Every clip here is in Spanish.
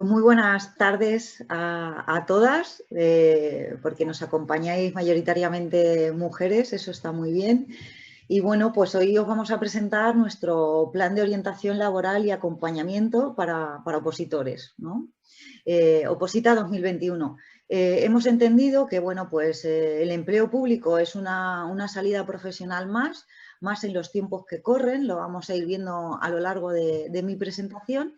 Muy buenas tardes a todas, porque nos acompañáis mayoritariamente mujeres, eso está muy bien. Y bueno, pues hoy os vamos a presentar nuestro plan de orientación laboral y acompañamiento para opositores, ¿no? Oposita 2021. Hemos entendido que bueno, pues, el empleo público es una salida profesional más en los tiempos que corren, lo vamos a ir viendo a lo largo de mi presentación.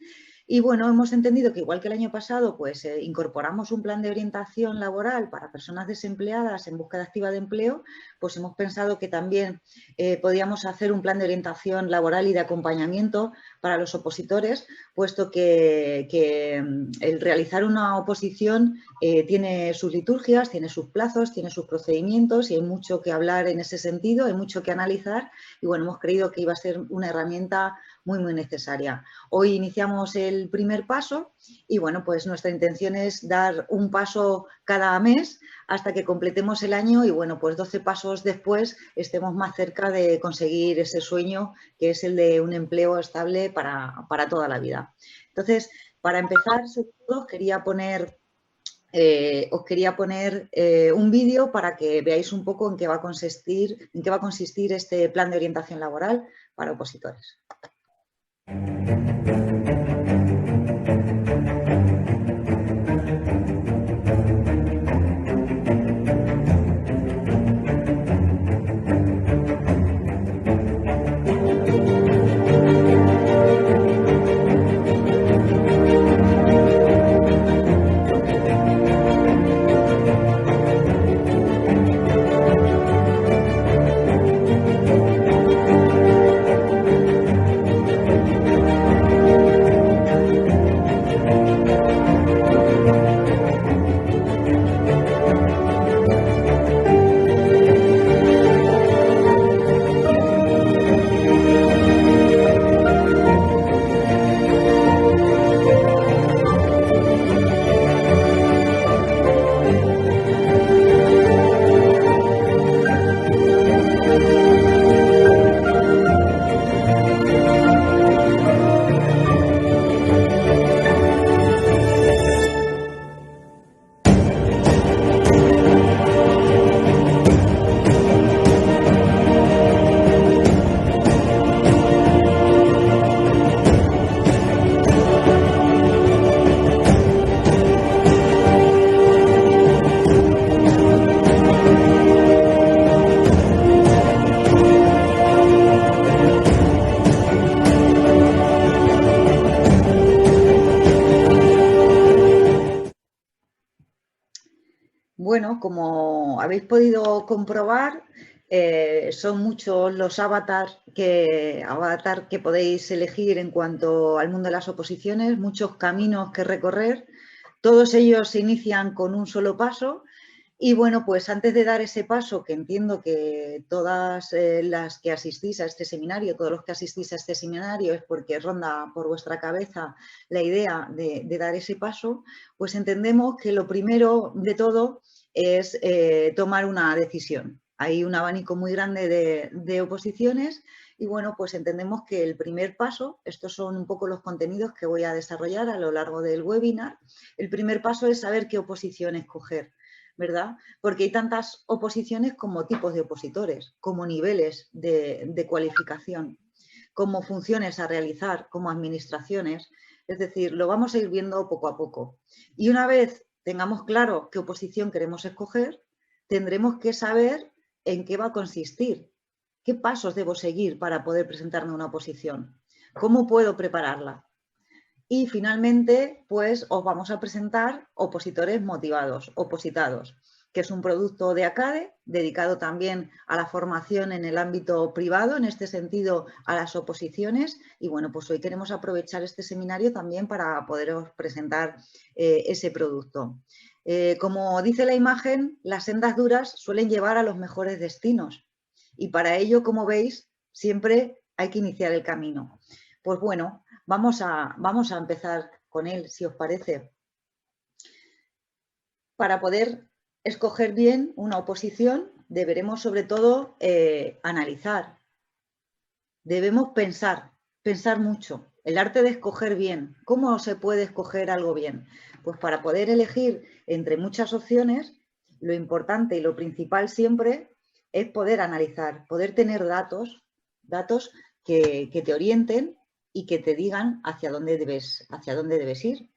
Y bueno, hemos entendido que igual que el año pasado, pues incorporamos un plan de orientación laboral para personas desempleadas en búsqueda activa de empleo, pues hemos pensado que también podíamos hacer un plan de orientación laboral y de acompañamiento para los opositores, puesto que el realizar una oposición tiene sus liturgias, tiene sus plazos, tiene sus procedimientos y hay mucho que hablar en ese sentido, hay mucho que analizar y bueno, hemos creído que iba a ser una herramienta muy necesaria. Hoy iniciamos el primer paso y bueno, pues nuestra intención es dar un paso cada mes hasta que completemos el año y bueno, pues 12 pasos después estemos más cerca de conseguir ese sueño que es el de un empleo estable para toda la vida. Entonces, para empezar, sobre todo, os quería poner un vídeo para que veáis un poco en qué va a consistir este plan de orientación laboral para opositores. Bueno, como habéis podido comprobar, son muchos los avatar que podéis elegir en cuanto al mundo de las oposiciones, muchos caminos que recorrer. Todos ellos se inician con un solo paso y bueno, pues antes de dar ese paso, que entiendo que todas las que asistís a este seminario, todos los que asistís a este seminario es porque ronda por vuestra cabeza la idea de dar ese paso, pues entendemos que lo primero de todo es tomar una decisión. Hay un abanico muy grande de oposiciones y bueno, pues entendemos que el primer paso, estos son un poco los contenidos que voy a desarrollar a lo largo del webinar, el primer paso es saber qué oposición escoger, ¿verdad? Porque hay tantas oposiciones como tipos de opositores, como niveles de cualificación, como funciones a realizar, como administraciones, es decir, lo vamos a ir viendo poco a poco. Y una vez tengamos claro qué oposición queremos escoger, tendremos que saber en qué va a consistir, qué pasos debo seguir para poder presentarme a una oposición, cómo puedo prepararla. Y finalmente, pues os vamos a presentar opositores motivados, opositados, que es un producto de ACADE, dedicado también a la formación en el ámbito privado, en este sentido a las oposiciones. Y bueno, pues hoy queremos aprovechar este seminario también para poderos presentar ese producto. Como dice la imagen, las sendas duras suelen llevar a los mejores destinos. Y para ello, como veis, siempre hay que iniciar el camino. Pues bueno, vamos a empezar con él, si os parece. Para poder escoger bien una oposición, deberemos sobre todo analizar. Debemos pensar mucho. el arte de escoger bien. ¿Cómo se puede escoger algo bien? Pues para poder elegir entre muchas opciones, lo importante y lo principal siempre es poder analizar, poder tener datos que te orienten y que te digan hacia dónde debes ir.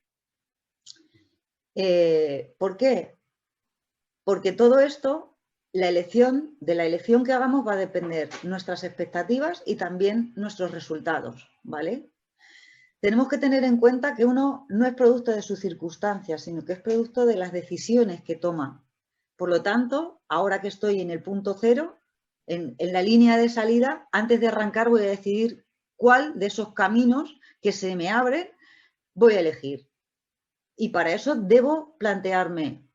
¿Por qué? Porque todo esto, de la elección que hagamos va a depender nuestras expectativas y también nuestros resultados, ¿vale? Tenemos que tener en cuenta que uno no es producto de sus circunstancias, sino que es producto de las decisiones que toma. Por lo tanto, ahora que estoy en el punto cero, en la línea de salida, antes de arrancar voy a decidir cuál de esos caminos que se me abren voy a elegir. Y para eso debo plantearme,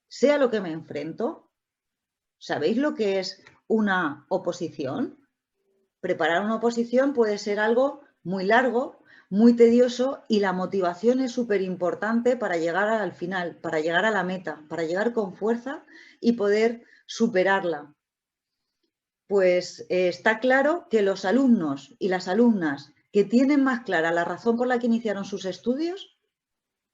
sea lo que me enfrento, ¿sabéis lo que es una oposición? Preparar una oposición puede ser algo muy largo, muy tedioso y la motivación es súper importante para llegar al final, para llegar a la meta, para llegar con fuerza y poder superarla. Pues está claro que los alumnos y las alumnas que tienen más clara la razón por la que iniciaron sus estudios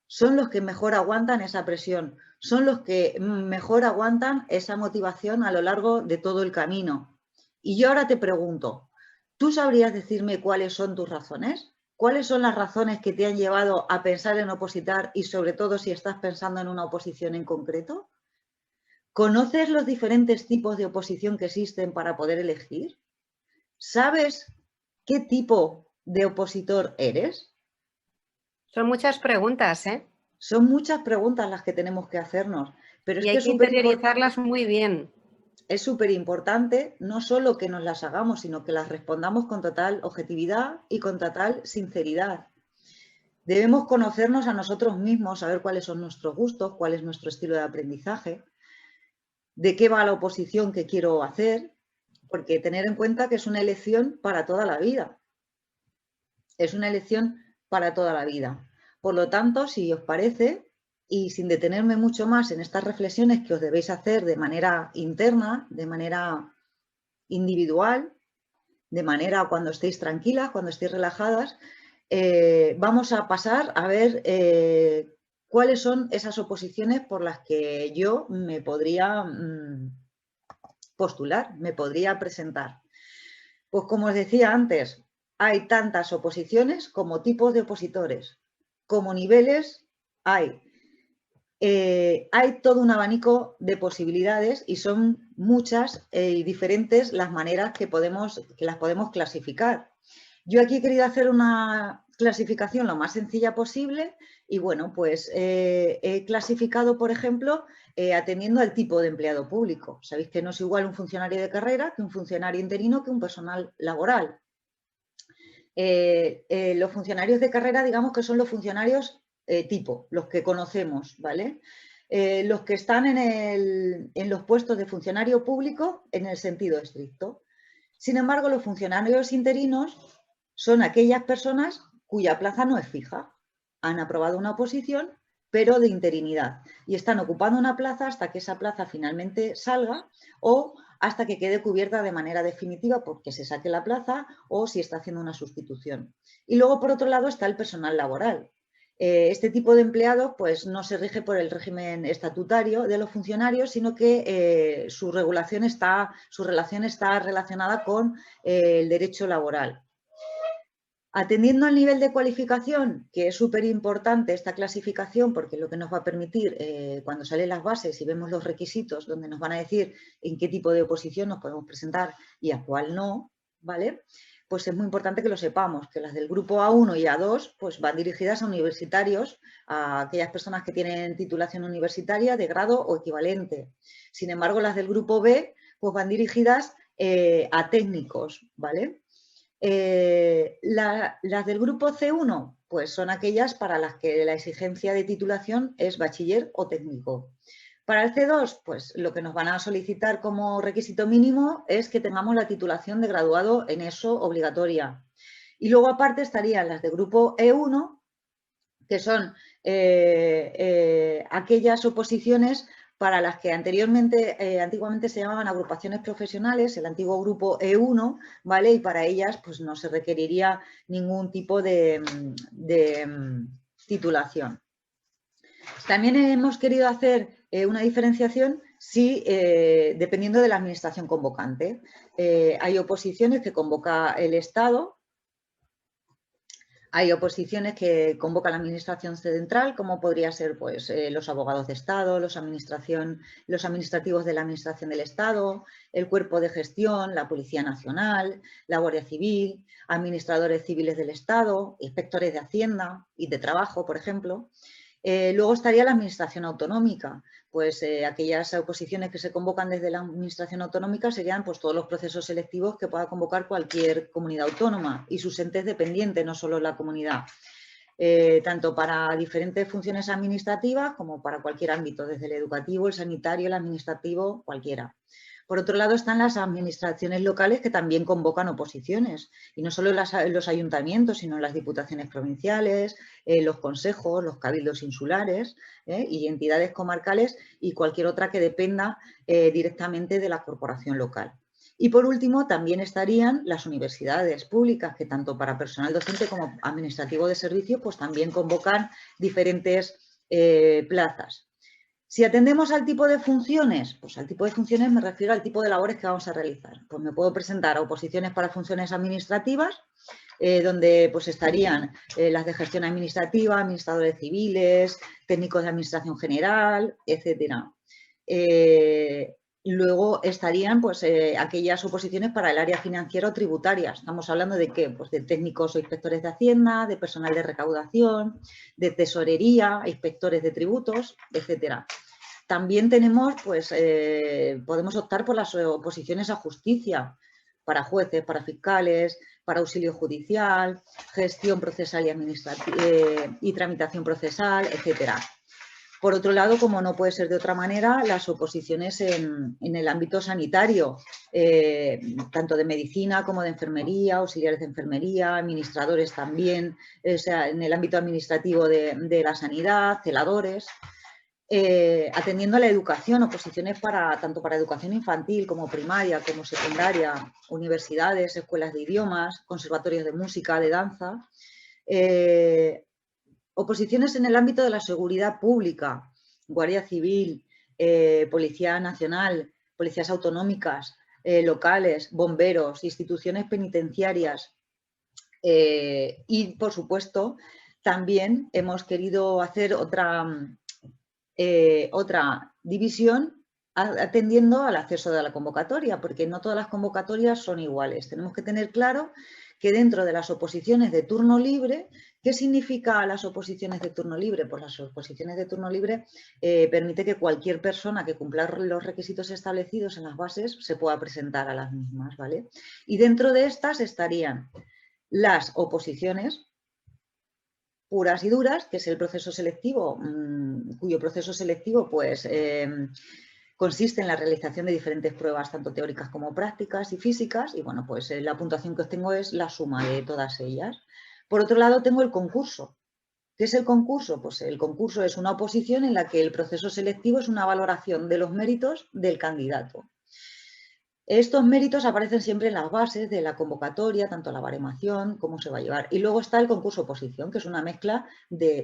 son los que mejor aguantan esa presión, son los que mejor aguantan esa motivación a lo largo de todo el camino. Y yo ahora te pregunto, ¿tú sabrías decirme cuáles son tus razones? ¿Cuáles son las razones que te han llevado a pensar en opositar y sobre todo si estás pensando en una oposición en concreto? ¿Conoces los diferentes tipos de oposición que existen para poder elegir? ¿Sabes qué tipo de opositor eres? Son muchas preguntas, ¿eh? Son muchas preguntas las que tenemos que hacernos, pero es Y que hay que interiorizarlas muy bien. es súper importante no solo que nos las hagamos, sino que las respondamos con total objetividad y con total sinceridad. Debemos conocernos a nosotros mismos, saber cuáles son nuestros gustos, cuál es nuestro estilo de aprendizaje, de qué va la oposición que quiero hacer, porque tener en cuenta que es una elección para toda la vida. Es una elección para toda la vida. Por lo tanto, si os parece, y sin detenerme mucho más en estas reflexiones que os debéis hacer de manera interna, de manera individual, de manera cuando estéis tranquilas, cuando estéis relajadas, vamos a pasar a ver cuáles son esas oposiciones por las que yo me podría postular, me podría presentar. Pues como os decía antes, hay tantas oposiciones como tipos de opositores, como niveles hay. Hay todo un abanico de posibilidades y son muchas y diferentes las maneras que las podemos clasificar. Yo aquí he querido hacer una clasificación lo más sencilla posible y bueno, pues he clasificado, por ejemplo, atendiendo al tipo de empleado público. Sabéis que no es igual un funcionario de carrera que un funcionario interino que un personal laboral. Los funcionarios de carrera, digamos que son los funcionarios tipo, los que conocemos, ¿vale? Los que están en los puestos de funcionario público en el sentido estricto. Sin embargo, los funcionarios interinos son aquellas personas cuya plaza no es fija. Han aprobado una oposición, pero de interinidad. Y están ocupando una plaza hasta que esa plaza finalmente salga o hasta que quede cubierta de manera definitiva porque se saque la plaza o si está haciendo una sustitución. Y luego, por otro lado, está el personal laboral. Este tipo de empleado pues, no se rige por el régimen estatutario de los funcionarios, sino que su relación está relacionada con el derecho laboral. Atendiendo al nivel de cualificación, que es súper importante esta clasificación porque es lo que nos va a permitir cuando salen las bases y vemos los requisitos donde nos van a decir en qué tipo de oposición nos podemos presentar y a cuál no, ¿vale? Pues es muy importante que lo sepamos, que las del grupo A1 y A2 pues van dirigidas a universitarios, a aquellas personas que tienen titulación universitaria de grado o equivalente. Sin embargo, las del grupo B pues van dirigidas a técnicos, ¿vale? Las del grupo C1 pues son aquellas para las que la exigencia de titulación es bachiller o técnico. Para el C2, pues lo que nos van a solicitar como requisito mínimo es que tengamos la titulación de graduado en eso obligatoria. Y luego aparte estarían las de grupo E1, que son aquellas oposiciones para las que antiguamente se llamaban agrupaciones profesionales, el antiguo grupo E1, ¿vale? Y para ellas pues no se requeriría ningún tipo de titulación. También hemos querido hacer una diferenciación dependiendo de la administración convocante. Hay oposiciones que convoca el Estado, hay oposiciones que convoca la Administración Central, como podría ser pues, los abogados de Estado, los administrativos de la Administración del Estado, el Cuerpo de Gestión, la Policía Nacional, la Guardia Civil, administradores civiles del Estado, inspectores de Hacienda y de Trabajo, por ejemplo. Luego estaría la Administración Autonómica, pues aquellas oposiciones que se convocan desde la Administración Autonómica serían pues, todos los procesos selectivos que pueda convocar cualquier comunidad autónoma y sus entes dependientes, no solo la comunidad, tanto para diferentes funciones administrativas como para cualquier ámbito, desde el educativo, el sanitario, el administrativo, cualquiera. Por otro lado están las administraciones locales que también convocan oposiciones, y no solo los ayuntamientos, sino las diputaciones provinciales, los consejos, los cabildos insulares y entidades comarcales y cualquier otra que dependa directamente de la corporación local. Y por último también estarían las universidades públicas, que tanto para personal docente como administrativo de servicio pues también convocan diferentes plazas. Si atendemos al tipo de funciones, pues al tipo de funciones me refiero al tipo de labores que vamos a realizar. Pues me puedo presentar a oposiciones para funciones administrativas, donde pues estarían las de gestión administrativa, administradores civiles, técnicos de administración general, etcétera. Luego estarían pues, aquellas oposiciones para el área financiera o tributaria. Estamos hablando de ¿qué? Pues de técnicos o inspectores de Hacienda, de personal de recaudación, de tesorería, inspectores de tributos, etcétera. También tenemos, pues, podemos optar por las oposiciones a justicia, para jueces, para fiscales, para auxilio judicial, gestión procesal y tramitación procesal, etcétera. Por otro lado, como no puede ser de otra manera, las oposiciones en el ámbito sanitario, tanto de medicina como de enfermería, auxiliares de enfermería, administradores también, o sea, en el ámbito administrativo de la sanidad, celadores. Atendiendo a la educación, oposiciones tanto para educación infantil como primaria, como secundaria, universidades, escuelas de idiomas, conservatorios de música, de danza. Oposiciones en el ámbito de la seguridad pública, Guardia Civil, Policía Nacional, policías autonómicas, locales, bomberos, instituciones penitenciarias y, por supuesto, también hemos querido hacer otra división atendiendo al acceso de la convocatoria, porque no todas las convocatorias son iguales. Tenemos que tener claro que dentro de las oposiciones de turno libre, ¿qué significa las oposiciones de turno libre? Pues las oposiciones de turno libre permite que cualquier persona que cumpla los requisitos establecidos en las bases se pueda presentar a las mismas, ¿vale? Y dentro de estas estarían las oposiciones puras y duras, que es el proceso selectivo, cuyo proceso selectivo pues, consiste en la realización de diferentes pruebas, tanto teóricas como prácticas y físicas, y bueno, pues la puntuación que obtengo es la suma de todas ellas. Por otro lado, tengo el concurso. ¿Qué es el concurso? Pues el concurso es una oposición en la que el proceso selectivo es una valoración de los méritos del candidato. Estos méritos aparecen siempre en las bases de la convocatoria, tanto la baremación, cómo se va a llevar. Y luego está el concurso oposición, que es una mezcla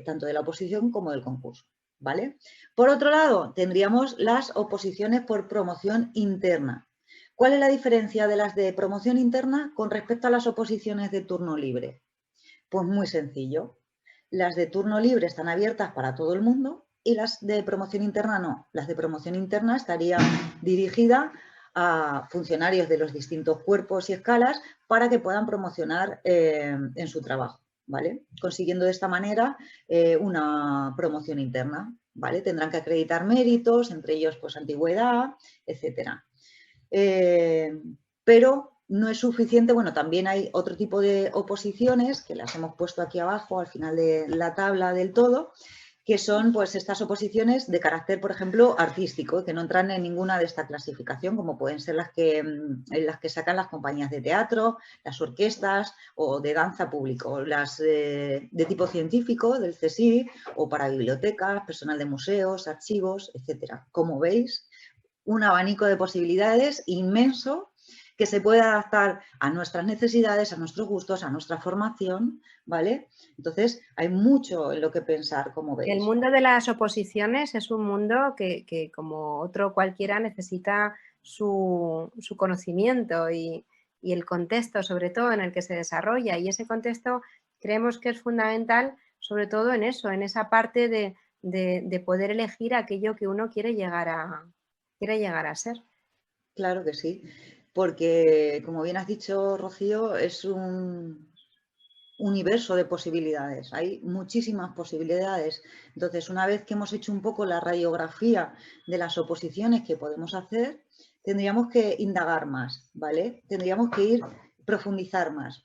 tanto de la oposición como del concurso, ¿vale? Por otro lado, tendríamos las oposiciones por promoción interna. ¿Cuál es la diferencia de las de promoción interna con respecto a las oposiciones de turno libre? Pues muy sencillo. Las de turno libre están abiertas para todo el mundo y las de promoción interna no. Las de promoción interna estaría dirigida a funcionarios de los distintos cuerpos y escalas para que puedan promocionar en su trabajo, ¿vale? Consiguiendo de esta manera una promoción interna, ¿vale? Tendrán que acreditar méritos, entre ellos pues antigüedad, etcétera. Pero no es suficiente, bueno, también hay otro tipo de oposiciones que las hemos puesto aquí abajo al final de la tabla del todo, que son pues estas oposiciones de carácter, por ejemplo, artístico, que no entran en ninguna de esta clasificación, como pueden ser las que sacan las compañías de teatro, las orquestas o de danza público, las de tipo científico, del CSIC, o para bibliotecas, personal de museos, archivos, etcétera. Como veis, un abanico de posibilidades inmenso que se puede adaptar a nuestras necesidades, a nuestros gustos, a nuestra formación, ¿vale? Entonces, hay mucho en lo que pensar, como veis. El mundo de las oposiciones es un mundo que como otro cualquiera, necesita su conocimiento y el contexto, sobre todo, en el que se desarrolla. Y ese contexto creemos que es fundamental, sobre todo en eso, en esa parte de poder elegir aquello que uno quiere llegar a ser. Claro que sí, porque, como bien has dicho, Rocío, es un universo de posibilidades, hay muchísimas posibilidades. Entonces, una vez que hemos hecho un poco la radiografía de las oposiciones que podemos hacer, tendríamos que indagar más, ¿vale? Tendríamos que profundizar más.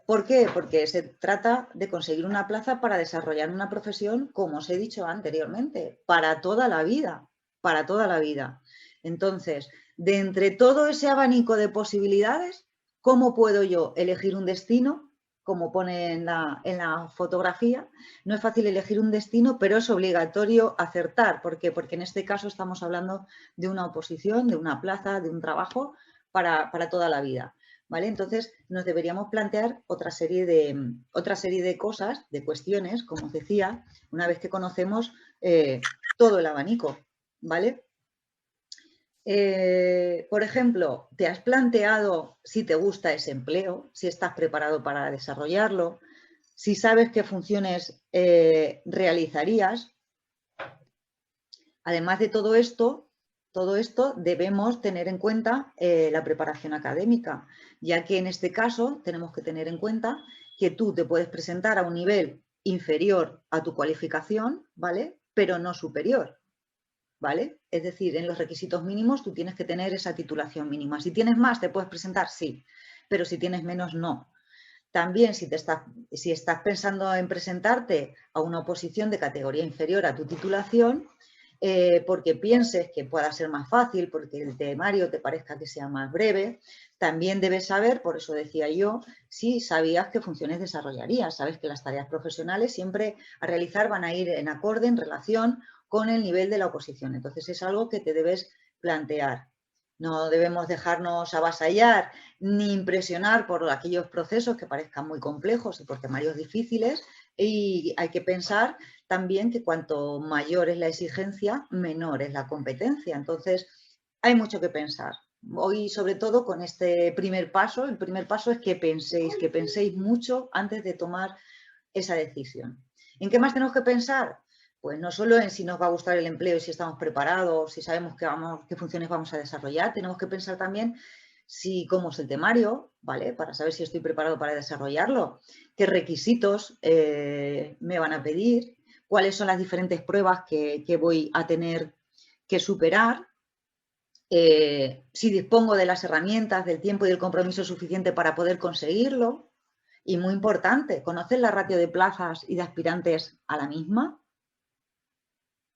¿Por qué? Porque se trata de conseguir una plaza para desarrollar una profesión, como os he dicho anteriormente, para toda la vida, para toda la vida. Entonces, de entre todo ese abanico de posibilidades, ¿cómo puedo yo elegir un destino? Como pone en la fotografía, no es fácil elegir un destino, pero es obligatorio acertar. ¿Por qué? Porque en este caso estamos hablando de una oposición, de una plaza, de un trabajo para toda la vida. ¿Vale? Entonces, nos deberíamos plantear otra serie de cosas, de cuestiones, como os decía, una vez que conocemos todo el abanico, ¿vale? Por ejemplo, ¿te has planteado si te gusta ese empleo, si estás preparado para desarrollarlo, si sabes qué funciones realizarías? Además de todo esto debemos tener en cuenta la preparación académica, ya que en este caso tenemos que tener en cuenta que tú te puedes presentar a un nivel inferior a tu cualificación, ¿vale? Pero no superior, ¿vale? Es decir, en los requisitos mínimos tú tienes que tener esa titulación mínima. Si tienes más, te puedes presentar, sí, pero si tienes menos, no. También, si estás pensando en presentarte a una oposición de categoría inferior a tu titulación, porque pienses que pueda ser más fácil, porque el temario te parezca que sea más breve, también debes saber, por eso decía yo, si sabías qué funciones desarrollarías. Sabes que las tareas profesionales siempre a realizar van a ir en acorde, en relación con el nivel de la oposición. Entonces, es algo que te debes plantear. No debemos dejarnos avasallar ni impresionar por aquellos procesos que parezcan muy complejos y por temarios difíciles, y hay que pensar también que cuanto mayor es la exigencia, menor es la competencia. Entonces, hay mucho que pensar. Hoy, sobre todo, con este primer paso, el primer paso es que penséis mucho antes de tomar esa decisión. ¿En qué más tenemos que pensar? Pues no solo en si nos va a gustar el empleo y si estamos preparados, si sabemos qué funciones vamos a desarrollar, tenemos que pensar también cómo es el temario, ¿vale? Para saber si estoy preparado para desarrollarlo, qué requisitos me van a pedir, cuáles son las diferentes pruebas que voy a tener que superar, si dispongo de las herramientas, del tiempo y del compromiso suficiente para poder conseguirlo. Y muy importante, ¿conoces la ratio de plazas y de aspirantes a la misma?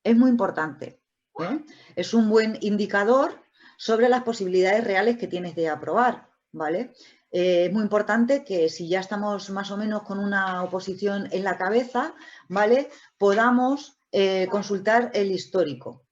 Es muy importante, ¿eh? Es un buen indicador sobre las posibilidades reales que tienes de aprobar, ¿vale? Es muy importante que si ya estamos más o menos con una oposición en la cabeza, ¿vale? Podamos consultar el histórico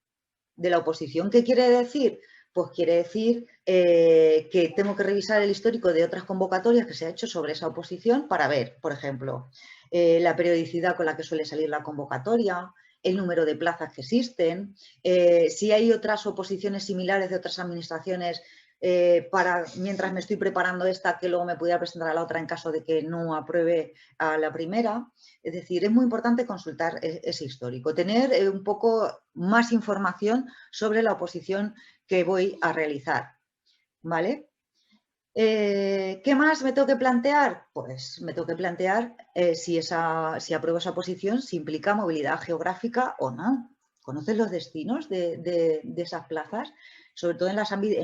de la oposición. ¿Qué quiere decir? Pues quiere decir que tengo que revisar el histórico de otras convocatorias que se ha hecho sobre esa oposición para ver, por ejemplo, la periodicidad con la que suele salir la convocatoria, el número de plazas que existen, si hay otras oposiciones similares de otras administraciones mientras me estoy preparando esta, que luego me pudiera presentar a la otra en caso de que no apruebe a la primera. Es decir, es muy importante consultar ese histórico, tener un poco más información sobre la oposición que voy a realizar, ¿vale? ¿Qué más me tengo que plantear? Pues me tengo que plantear si apruebo esa oposición, si implica movilidad geográfica o no. ¿Conoces los destinos de esas plazas? Sobre todo en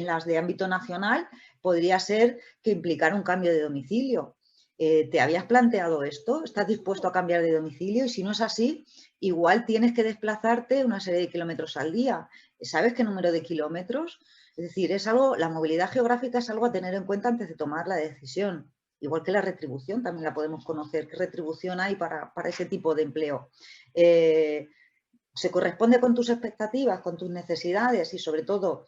las de ámbito nacional, podría ser que implicara un cambio de domicilio. ¿te habías planteado esto? ¿Estás dispuesto a cambiar de domicilio? Y si no es así, igual tienes que desplazarte una serie de kilómetros al día. ¿Sabes qué número de kilómetros? Es decir, es algo, la movilidad geográfica es algo a tener en cuenta antes de tomar la decisión. Igual que la retribución, también la podemos conocer. ¿Qué retribución hay para ese tipo de empleo? ¿Se corresponde con tus expectativas, con tus necesidades y sobre todo,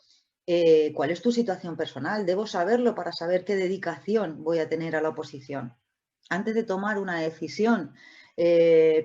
cuál es tu situación personal? Debo saberlo para saber qué dedicación voy a tener a la oposición. Antes de tomar una decisión,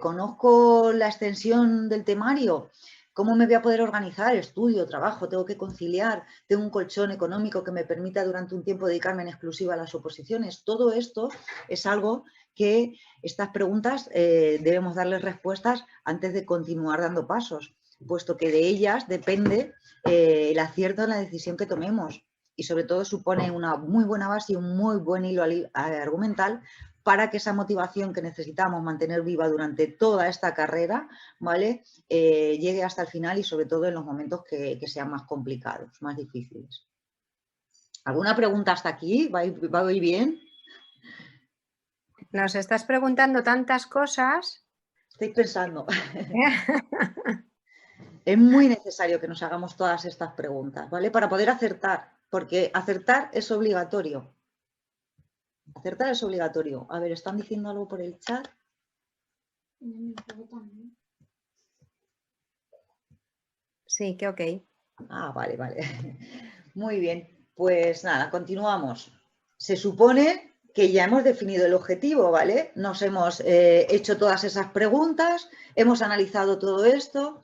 ¿conozco la extensión del temario? ¿Cómo me voy a poder organizar? Estudio, trabajo, tengo que conciliar, tengo un colchón económico que me permita durante un tiempo dedicarme en exclusiva a las oposiciones. Todo esto es algo que estas preguntas debemos darles respuestas antes de continuar dando pasos, puesto que de ellas depende el acierto en la decisión que tomemos y sobre todo supone una muy buena base y un muy buen hilo argumental para que esa motivación que necesitamos mantener viva durante toda esta carrera, ¿vale? Llegue hasta el final y sobre todo en los momentos que sean más complicados, más difíciles. ¿Alguna pregunta hasta aquí? ¿Va muy bien? Nos estás preguntando tantas cosas. Estoy pensando. Es muy necesario que nos hagamos todas estas preguntas, ¿vale? Para poder acertar, porque acertar es obligatorio. Acertar es obligatorio. A ver, ¿están diciendo algo por el chat? Sí, que ok. Ah, vale, vale. Muy bien. Pues nada, continuamos. Se supone que ya hemos definido el objetivo, ¿vale? Nos hemos hecho todas esas preguntas, hemos analizado todo esto.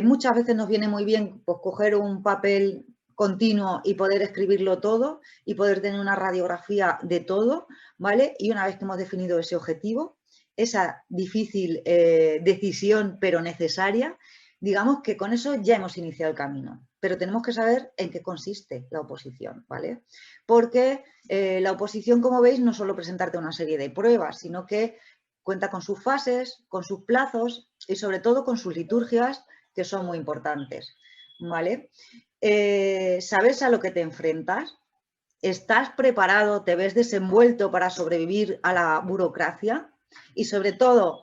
Muchas veces nos viene muy bien pues, coger un papel continuo y poder escribirlo todo y poder tener una radiografía de todo, ¿vale? Y una vez que hemos definido ese objetivo, esa difícil decisión pero necesaria, digamos que con eso ya hemos iniciado el camino, pero tenemos que saber en qué consiste la oposición, ¿vale? Porque la oposición, como veis, no solo presentarte una serie de pruebas, sino que cuenta con sus fases, con sus plazos y sobre todo con sus liturgias, que son muy importantes, ¿vale? ¿Sabes a lo que te enfrentas? ¿Estás preparado, te ves desenvuelto para sobrevivir a la burocracia? Y sobre todo,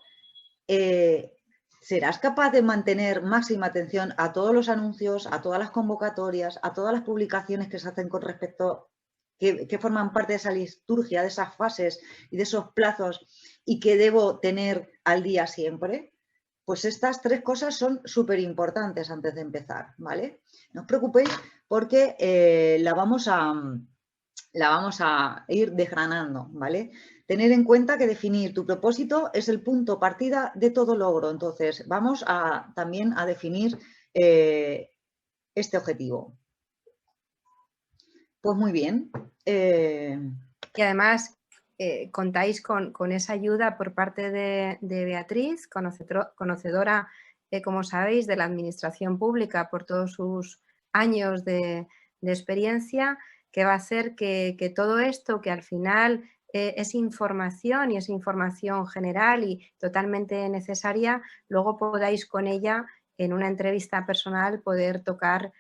¿serás capaz de mantener máxima atención a todos los anuncios, a todas las convocatorias, a todas las publicaciones que se hacen con respecto, que forman parte de esa liturgia, de esas fases y de esos plazos y que debo tener al día siempre? Pues estas tres cosas son súper importantes antes de empezar, ¿vale? No os preocupéis porque la vamos a ir desgranando, ¿vale? Tener en cuenta que definir tu propósito es el punto partida de todo logro. Entonces, vamos también a definir este objetivo. Pues muy bien. Y además contáis con esa ayuda por parte de Beatriz, conocedora, como sabéis, de la administración pública por todos sus años de experiencia, que va a hacer que todo esto, que al final es información y es información general y totalmente necesaria, luego podáis con ella en una entrevista personal poder tocar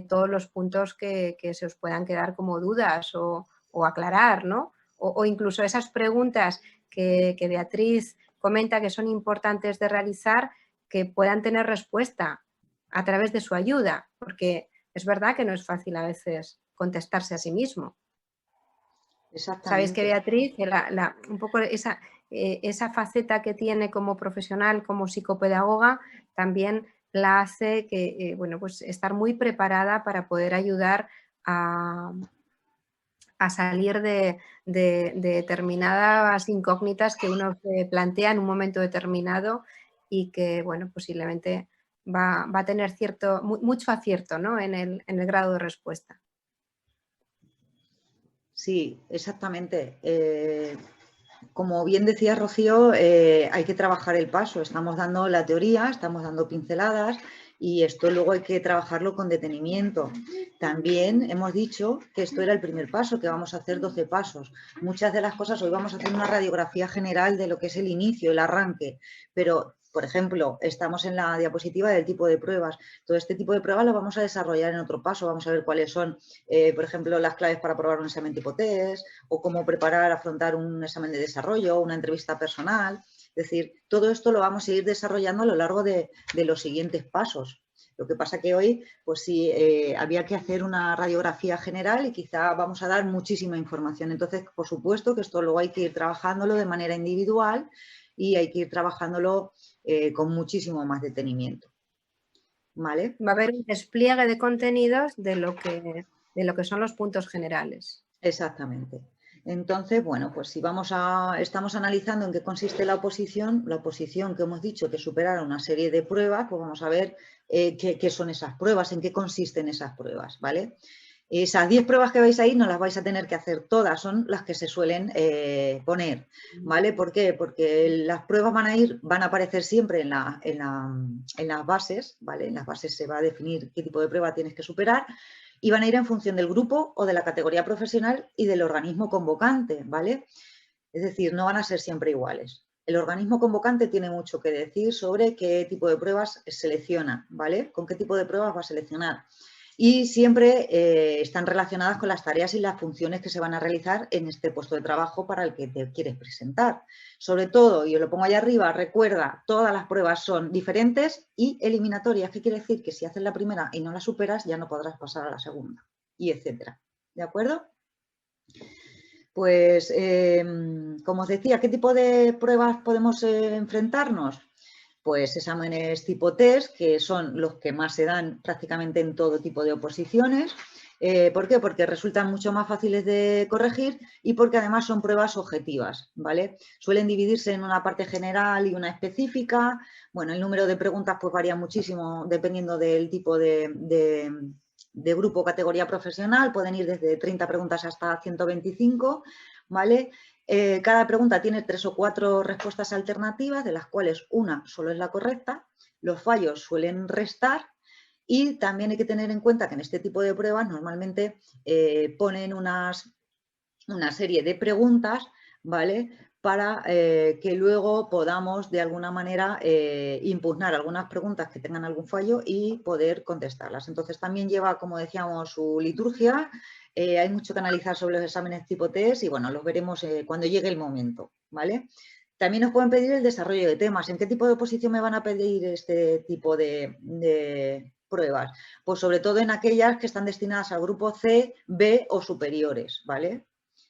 todos los puntos que se os puedan quedar como dudas o aclarar, ¿no? O incluso esas preguntas que Beatriz comenta que son importantes de realizar, que puedan tener respuesta a través de su ayuda, porque es verdad que no es fácil a veces contestarse a sí mismo. Sabéis que Beatriz, un poco esa faceta que tiene como profesional, como psicopedagoga, también la hace que, bueno, pues estar muy preparada para poder ayudar a salir de determinadas incógnitas que uno se plantea en un momento determinado y que, bueno, posiblemente va a tener mucho acierto, ¿no? en el grado de respuesta. Sí, exactamente. Como bien decía Rocío, hay que trabajar el paso. Estamos dando la teoría, estamos dando pinceladas y esto luego hay que trabajarlo con detenimiento. También hemos dicho que esto era el primer paso, que vamos a hacer 12 pasos. Muchas de las cosas, hoy vamos a hacer una radiografía general de lo que es el inicio, el arranque, pero Por ejemplo, estamos en la diapositiva del tipo de pruebas. Todo este tipo de pruebas lo vamos a desarrollar en otro paso. Vamos a ver cuáles son, por ejemplo, las claves para aprobar un examen tipo test o cómo preparar, afrontar un examen de desarrollo, una entrevista personal. Es decir, todo esto lo vamos a ir desarrollando a lo largo de los siguientes pasos. Lo que pasa que hoy, pues sí, había que hacer una radiografía general y quizá vamos a dar muchísima información. Entonces, por supuesto que esto luego hay que ir trabajándolo de manera individual y hay que ir trabajándolo con muchísimo más detenimiento. ¿Vale? Va a haber un despliegue de contenidos de lo que son los puntos generales. Exactamente. Entonces, bueno, pues si estamos analizando en qué consiste la oposición que hemos dicho que superara una serie de pruebas, pues vamos a ver qué son esas pruebas, en qué consisten esas pruebas, ¿vale? Esas 10 pruebas que vais a ir no las vais a tener que hacer todas, son las que se suelen poner, ¿vale? ¿Por qué? Porque las pruebas van a aparecer siempre en las bases, ¿vale? En las bases se va a definir qué tipo de prueba tienes que superar y van a ir en función del grupo o de la categoría profesional y del organismo convocante, ¿vale? Es decir, no van a ser siempre iguales. El organismo convocante tiene mucho que decir sobre qué tipo de pruebas selecciona, ¿vale? Con qué tipo de pruebas va a seleccionar. Y siempre están relacionadas con las tareas y las funciones que se van a realizar en este puesto de trabajo para el que te quieres presentar. Sobre todo, y os lo pongo allá arriba, recuerda, todas las pruebas son diferentes y eliminatorias. ¿Qué quiere decir? Que si haces la primera y no la superas, ya no podrás pasar a la segunda, y etcétera. ¿De acuerdo? Pues, como os decía, ¿qué tipo de pruebas podemos enfrentarnos? Pues exámenes tipo test, que son los que más se dan prácticamente en todo tipo de oposiciones. ¿Por qué? Porque resultan mucho más fáciles de corregir y porque además son pruebas objetivas, ¿vale? Suelen dividirse en una parte general y una específica. Bueno, el número de preguntas pues varía muchísimo dependiendo del tipo de grupo o categoría profesional. Pueden ir desde 30 preguntas hasta 125, ¿vale? Cada pregunta tiene 3 o 4 respuestas alternativas, de las cuales una solo es la correcta. Los fallos suelen restar y también hay que tener en cuenta que en este tipo de pruebas normalmente ponen una serie de preguntas, ¿vale? Para que luego podamos de alguna manera impugnar algunas preguntas que tengan algún fallo y poder contestarlas. Entonces también lleva, como decíamos, su liturgia. Hay mucho que analizar sobre los exámenes tipo test y bueno, los veremos cuando llegue el momento, ¿vale? También nos pueden pedir el desarrollo de temas. ¿En qué tipo de oposición me van a pedir este tipo de pruebas? Pues sobre todo en aquellas que están destinadas al grupo C, B o superiores, ¿vale?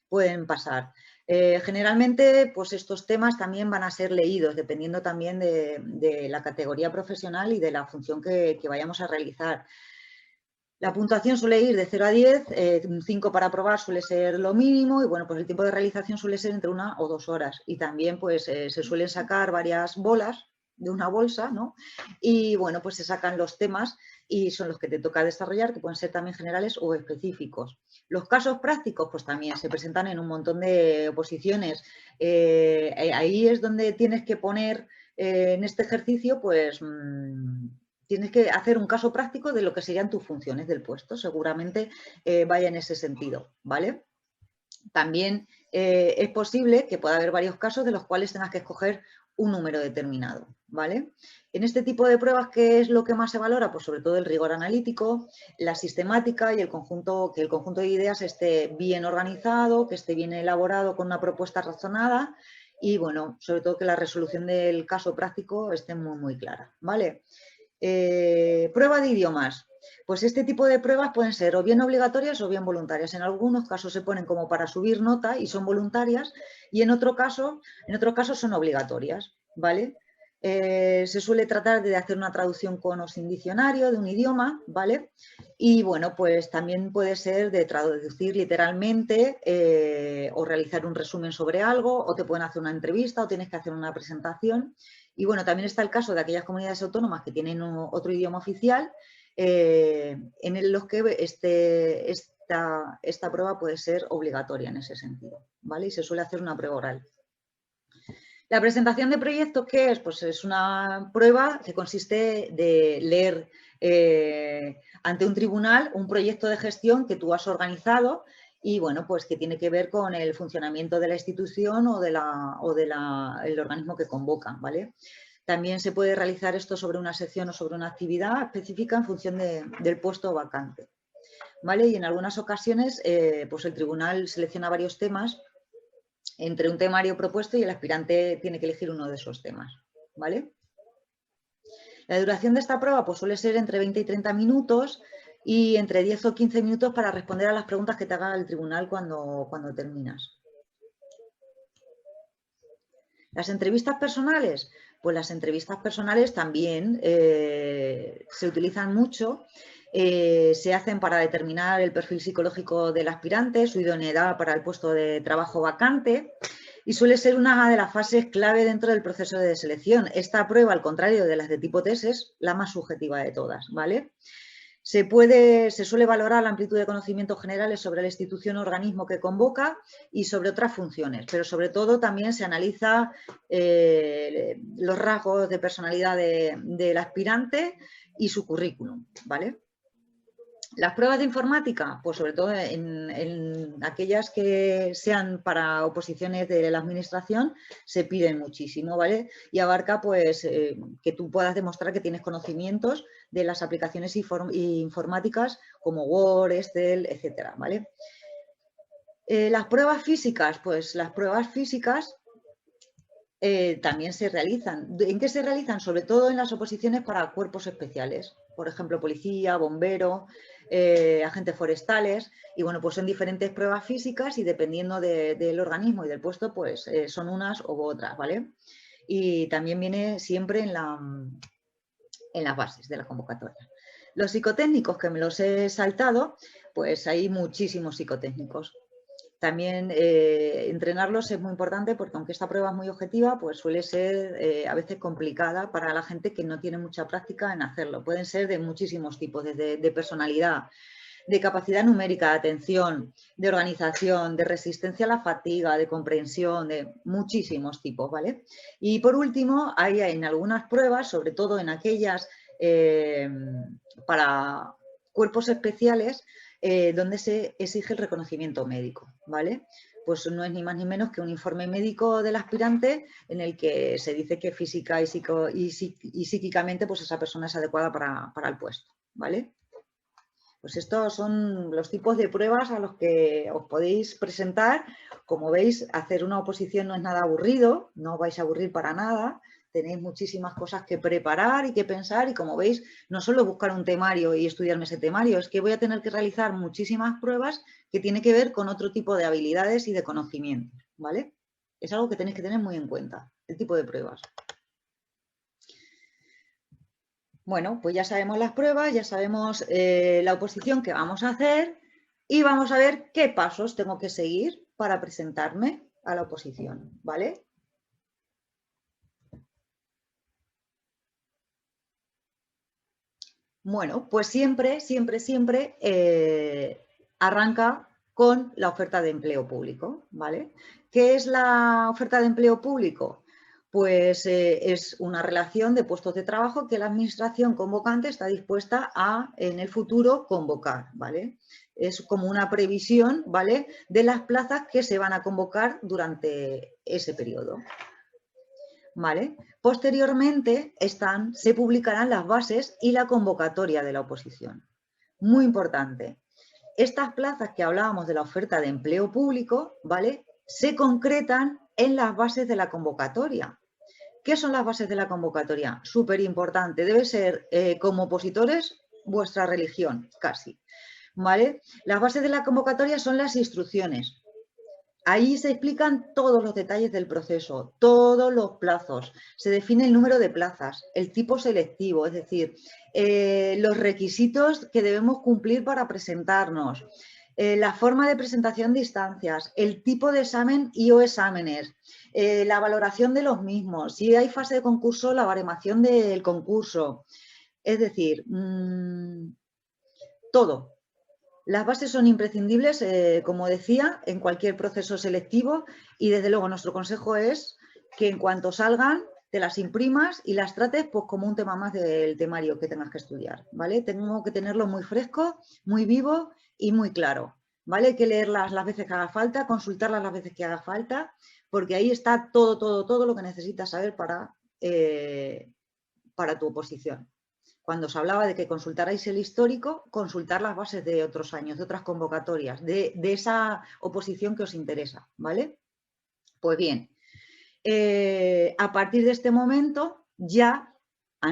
Pueden pasar. Generalmente, pues estos temas también van a ser leídos, dependiendo también de la categoría profesional y de la función que vayamos a realizar. La puntuación suele ir de 0 a 10, 5 para aprobar suele ser lo mínimo y bueno, pues el tiempo de realización suele ser entre 1 o 2 horas y también pues se suelen sacar varias bolas de una bolsa, ¿no? Y bueno, pues se sacan los temas y son los que te toca desarrollar, que pueden ser también generales o específicos. Los casos prácticos pues también se presentan en un montón de oposiciones. Ahí es donde tienes que poner en este ejercicio pues tienes que hacer un caso práctico de lo que serían tus funciones del puesto. Seguramente vaya en ese sentido, ¿vale? También es posible que pueda haber varios casos de los cuales tengas que escoger un número determinado, ¿vale? En este tipo de pruebas, ¿qué es lo que más se valora? Pues sobre todo el rigor analítico, la sistemática y que el conjunto de ideas esté bien organizado, que esté bien elaborado con una propuesta razonada y, bueno, sobre todo que la resolución del caso práctico esté muy, muy clara, ¿vale? Prueba de idiomas. Pues este tipo de pruebas pueden ser o bien obligatorias o bien voluntarias. En algunos casos se ponen como para subir nota y son voluntarias y en otros casos son obligatorias, ¿vale? Se suele tratar de hacer una traducción con o sin diccionario de un idioma, ¿vale? Y bueno, pues también puede ser de traducir literalmente o realizar un resumen sobre algo o te pueden hacer una entrevista o tienes que hacer una presentación. Y bueno, también está el caso de aquellas comunidades autónomas que tienen otro idioma oficial en los que esta prueba puede ser obligatoria en ese sentido, ¿vale? Y se suele hacer una prueba oral. La presentación de proyectos, ¿qué es? Pues es una prueba que consiste de leer ante un tribunal un proyecto de gestión que tú has organizado y, bueno, pues que tiene que ver con el funcionamiento de la institución o del organismo que convoca, ¿vale? También se puede realizar esto sobre una sección o sobre una actividad específica en función del puesto vacante, ¿vale? Y en algunas ocasiones, pues el tribunal selecciona varios temas entre un temario propuesto y el aspirante tiene que elegir uno de esos temas, ¿vale? La duración de esta prueba pues, suele ser entre 20 y 30 minutos y entre 10 o 15 minutos para responder a las preguntas que te haga el tribunal cuando terminas. Las entrevistas personales, pues las entrevistas personales también se utilizan mucho, se hacen para determinar el perfil psicológico del aspirante, su idoneidad para el puesto de trabajo vacante y suele ser una de las fases clave dentro del proceso de selección. Esta prueba, al contrario de las de tipo test, es la más subjetiva de todas, ¿vale? Se suele valorar la amplitud de conocimientos generales sobre la institución o organismo que convoca y sobre otras funciones, pero sobre todo también se analiza los rasgos de personalidad del aspirante y su currículum, ¿vale? Las pruebas de informática, pues sobre todo en aquellas que sean para oposiciones de la administración, se piden muchísimo, ¿vale? Y abarca, pues, que tú puedas demostrar que tienes conocimientos de las aplicaciones informáticas como Word, Excel, etcétera, ¿vale? Las pruebas físicas, pues las pruebas físicas también se realizan. ¿En qué se realizan? Sobre todo en las oposiciones para cuerpos especiales, por ejemplo, policía, bombero, agentes forestales, y bueno, pues son diferentes pruebas físicas y dependiendo del organismo y del puesto, pues son unas u otras, ¿vale? Y también viene siempre en las bases de la convocatoria. Los psicotécnicos, que me los he saltado, pues hay muchísimos psicotécnicos. También entrenarlos es muy importante porque aunque esta prueba es muy objetiva, pues suele ser a veces complicada para la gente que no tiene mucha práctica en hacerlo. Pueden ser de muchísimos tipos, desde de personalidad, de capacidad numérica, de atención, de organización, de resistencia a la fatiga, de comprensión, de muchísimos tipos, ¿vale? Y por último, hay en algunas pruebas, sobre todo en aquellas para cuerpos especiales, donde se exige el reconocimiento médico, ¿vale? Pues no es ni más ni menos que un informe médico del aspirante en el que se dice que física y psíquicamente pues esa persona es adecuada para el puesto, ¿vale? Pues estos son los tipos de pruebas a los que os podéis presentar. Como veis, hacer una oposición no es nada aburrido, no os vais a aburrir para nada. Tenéis muchísimas cosas que preparar y que pensar y como veis, no solo buscar un temario y estudiarme ese temario, es que voy a tener que realizar muchísimas pruebas que tienen que ver con otro tipo de habilidades y de conocimientos, ¿vale? Es algo que tenéis que tener muy en cuenta, el tipo de pruebas. Bueno, pues ya sabemos las pruebas, ya sabemos la oposición que vamos a hacer y vamos a ver qué pasos tengo que seguir para presentarme a la oposición, ¿vale? Bueno, pues siempre arranca con la oferta de empleo público, ¿vale? ¿Qué es la oferta de empleo público? Pues es una relación de puestos de trabajo que la administración convocante está dispuesta a, en el futuro, convocar, ¿vale? Es como una previsión, ¿vale?, de las plazas que se van a convocar durante ese periodo, ¿vale? Posteriormente se publicarán las bases y la convocatoria de la oposición. Muy importante. Estas plazas que hablábamos de la oferta de empleo público, ¿vale?, se concretan en las bases de la convocatoria. ¿Qué son las bases de la convocatoria? Súper importante. Debe ser, como opositores, vuestra religión, casi, ¿vale? Las bases de la convocatoria son las instrucciones. Ahí se explican todos los detalles del proceso, todos los plazos, se define el número de plazas, el tipo selectivo, es decir, los requisitos que debemos cumplir para presentarnos, la forma de presentación de instancias, el tipo de examen y o exámenes, la valoración de los mismos, si hay fase de concurso, la baremación del concurso, es decir, todo. Las bases son imprescindibles, como decía, en cualquier proceso selectivo y desde luego nuestro consejo es que en cuanto salgan te las imprimas y las trates pues, como un tema más del temario que tengas que estudiar, ¿vale? Tengo que tenerlo muy fresco, muy vivo y muy claro, ¿vale? Hay que leerlas las veces que haga falta, consultarlas las veces que haga falta, porque ahí está todo lo que necesitas saber para para tu oposición. Cuando os hablaba de que consultarais el histórico, consultar las bases de otros años, de otras convocatorias, de esa oposición que os interesa, ¿vale? Pues bien, a partir de este momento ya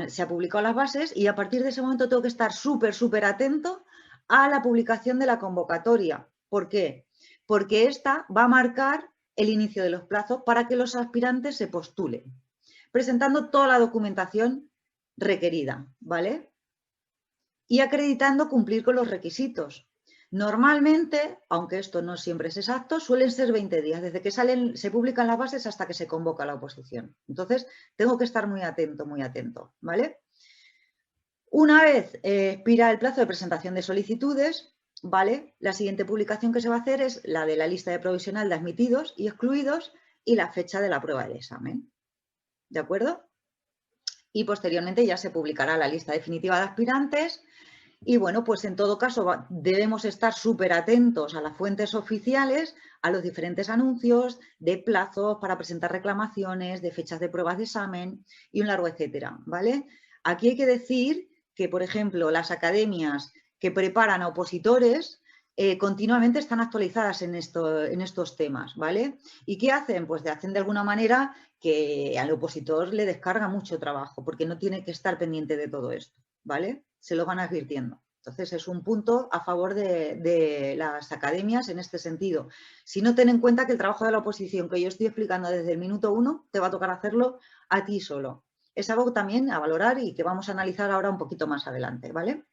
se ha publicado las bases y a partir de ese momento tengo que estar súper atento a la publicación de la convocatoria. ¿Por qué? Porque esta va a marcar el inicio de los plazos para que los aspirantes se postulen, presentando toda la documentación requerida, ¿vale? Y acreditando cumplir con los requisitos. Normalmente, aunque esto no siempre es exacto, suelen ser 20 días, desde que se publican las bases hasta que se convoca la oposición. Entonces, tengo que estar muy atento, ¿vale? Una vez expira el plazo de presentación de solicitudes, ¿vale? La siguiente publicación que se va a hacer es la de la lista de provisional de admitidos y excluidos y la fecha de la prueba del examen. ¿De acuerdo? Y posteriormente ya se publicará la lista definitiva de aspirantes. Y bueno, pues en todo caso debemos estar súper atentos a las fuentes oficiales, a los diferentes anuncios de plazos para presentar reclamaciones, de fechas de pruebas de examen y un largo etcétera, ¿vale? Aquí hay que decir que, por ejemplo, las academias que preparan a opositores continuamente están actualizadas en estos temas, ¿vale? ¿Y qué hacen? Pues hacen de alguna manera que al opositor le descarga mucho trabajo porque no tiene que estar pendiente de todo esto, ¿vale? Se lo van advirtiendo. Entonces, es un punto a favor de las academias en este sentido. Si no, ten en cuenta que el trabajo de la oposición que yo estoy explicando desde el minuto 1, te va a tocar hacerlo a ti solo. Es algo también a valorar y que vamos a analizar ahora un poquito más adelante, ¿vale?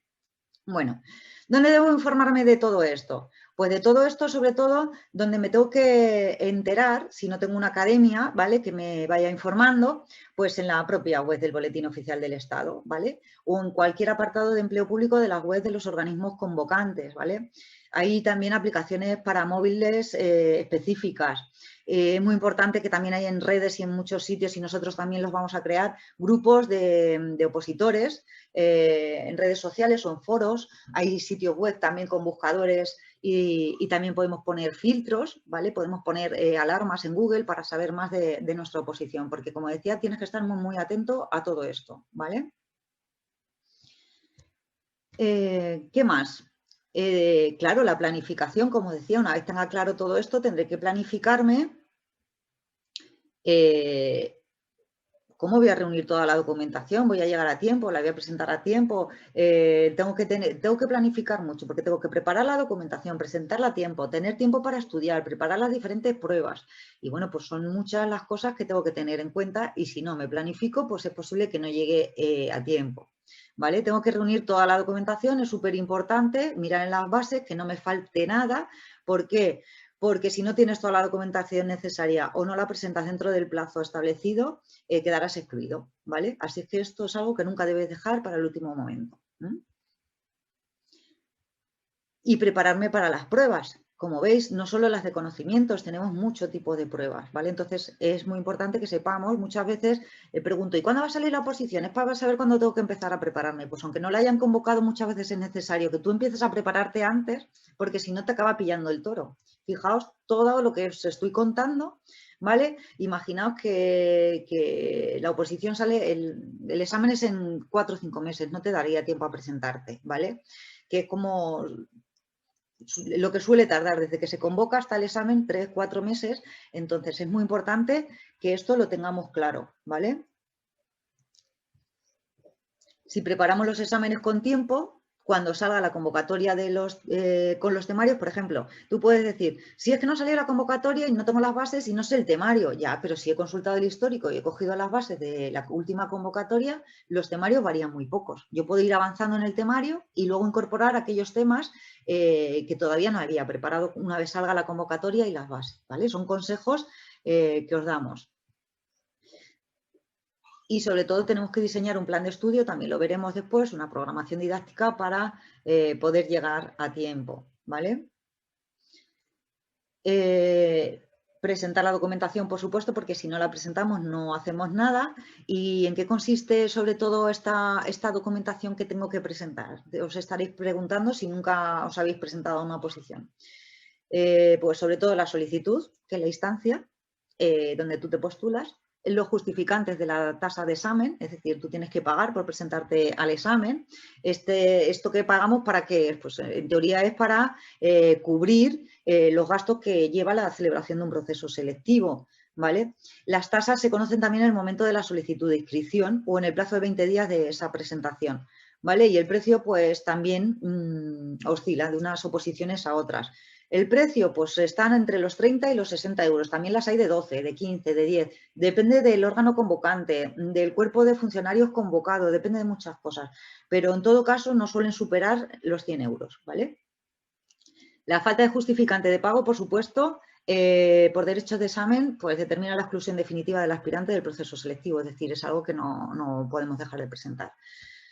Bueno, ¿dónde debo informarme de todo esto? Pues de todo esto, sobre todo, donde me tengo que enterar, si no tengo una academia, ¿vale?, que me vaya informando, pues en la propia web del Boletín Oficial del Estado, ¿vale? O en cualquier apartado de empleo público de las webs de los organismos convocantes, ¿vale? Hay también aplicaciones para móviles específicas. Es muy importante que también hay en redes y en muchos sitios, y nosotros también los vamos a crear, grupos de opositores en redes sociales o en foros. Hay sitios web también con buscadores y también podemos poner filtros, ¿vale? Podemos poner alarmas en Google para saber más de nuestra oposición, porque como decía, tienes que estar muy atento a todo esto, ¿vale? ¿Qué más? Claro, la planificación, como decía, una vez tenga claro todo esto, tendré que planificarme cómo voy a reunir toda la documentación, voy a llegar a tiempo, la voy a presentar a tiempo, tengo que planificar mucho porque tengo que preparar la documentación, presentarla a tiempo, tener tiempo para estudiar, preparar las diferentes pruebas. Y bueno, pues son muchas las cosas que tengo que tener en cuenta y si no me planifico, pues es posible que no llegue a tiempo. ¿Vale? Tengo que reunir toda la documentación, es súper importante mirar en las bases que no me falte nada. ¿Por qué? Porque si no tienes toda la documentación necesaria o no la presentas dentro del plazo establecido, quedarás excluido, ¿vale? Así es que esto es algo que nunca debes dejar para el último momento. Y prepararme para las pruebas. Como veis, no solo las de conocimientos, tenemos mucho tipo de pruebas, ¿vale? Entonces, es muy importante que sepamos, muchas veces pregunto, ¿y cuándo va a salir la oposición? Es para saber cuándo tengo que empezar a prepararme. Pues aunque no la hayan convocado, muchas veces es necesario que tú empieces a prepararte antes, porque si no te acaba pillando el toro. Fijaos todo lo que os estoy contando, ¿vale? Imaginaos que la oposición sale, el examen es en 4 o 5 meses, no te daría tiempo a presentarte, ¿vale? Que es como lo que suele tardar desde que se convoca hasta el examen, 3 o 4 meses. Entonces es muy importante que esto lo tengamos claro, ¿vale? Si preparamos los exámenes con tiempo, cuando salga la convocatoria con los temarios, por ejemplo, tú puedes decir, si es que no salió la convocatoria y no tengo las bases y no sé el temario, ya, pero si he consultado el histórico y he cogido las bases de la última convocatoria, los temarios varían muy pocos. Yo puedo ir avanzando en el temario y luego incorporar aquellos temas que todavía no había preparado una vez salga la convocatoria y las bases, ¿vale? Son consejos que os damos. Y sobre todo tenemos que diseñar un plan de estudio, también lo veremos después, una programación didáctica para poder llegar a tiempo, ¿vale? Presentar la documentación, por supuesto, porque si no la presentamos no hacemos nada. ¿Y en qué consiste sobre todo esta documentación que tengo que presentar? Os estaréis preguntando si nunca os habéis presentado a una oposición. Pues sobre todo la solicitud, que es la instancia donde tú te postulas, los justificantes de la tasa de examen, es decir, tú tienes que pagar por presentarte al examen. Esto que pagamos, ¿para qué? Pues en teoría es para cubrir los gastos que lleva la celebración de un proceso selectivo, ¿vale? Las tasas se conocen también en el momento de la solicitud de inscripción o en el plazo de 20 días de esa presentación, ¿vale? Y el precio pues también oscila de unas oposiciones a otras. El precio, pues están entre los 30 y los 60 euros. También las hay de 12, de 15, de 10. Depende del órgano convocante, del cuerpo de funcionarios convocado, depende de muchas cosas. Pero en todo caso no suelen superar los 100 euros, ¿vale? La falta de justificante de pago, por supuesto, por derechos de examen, pues determina la exclusión definitiva del aspirante del proceso selectivo. Es decir, es algo que no podemos dejar de presentar.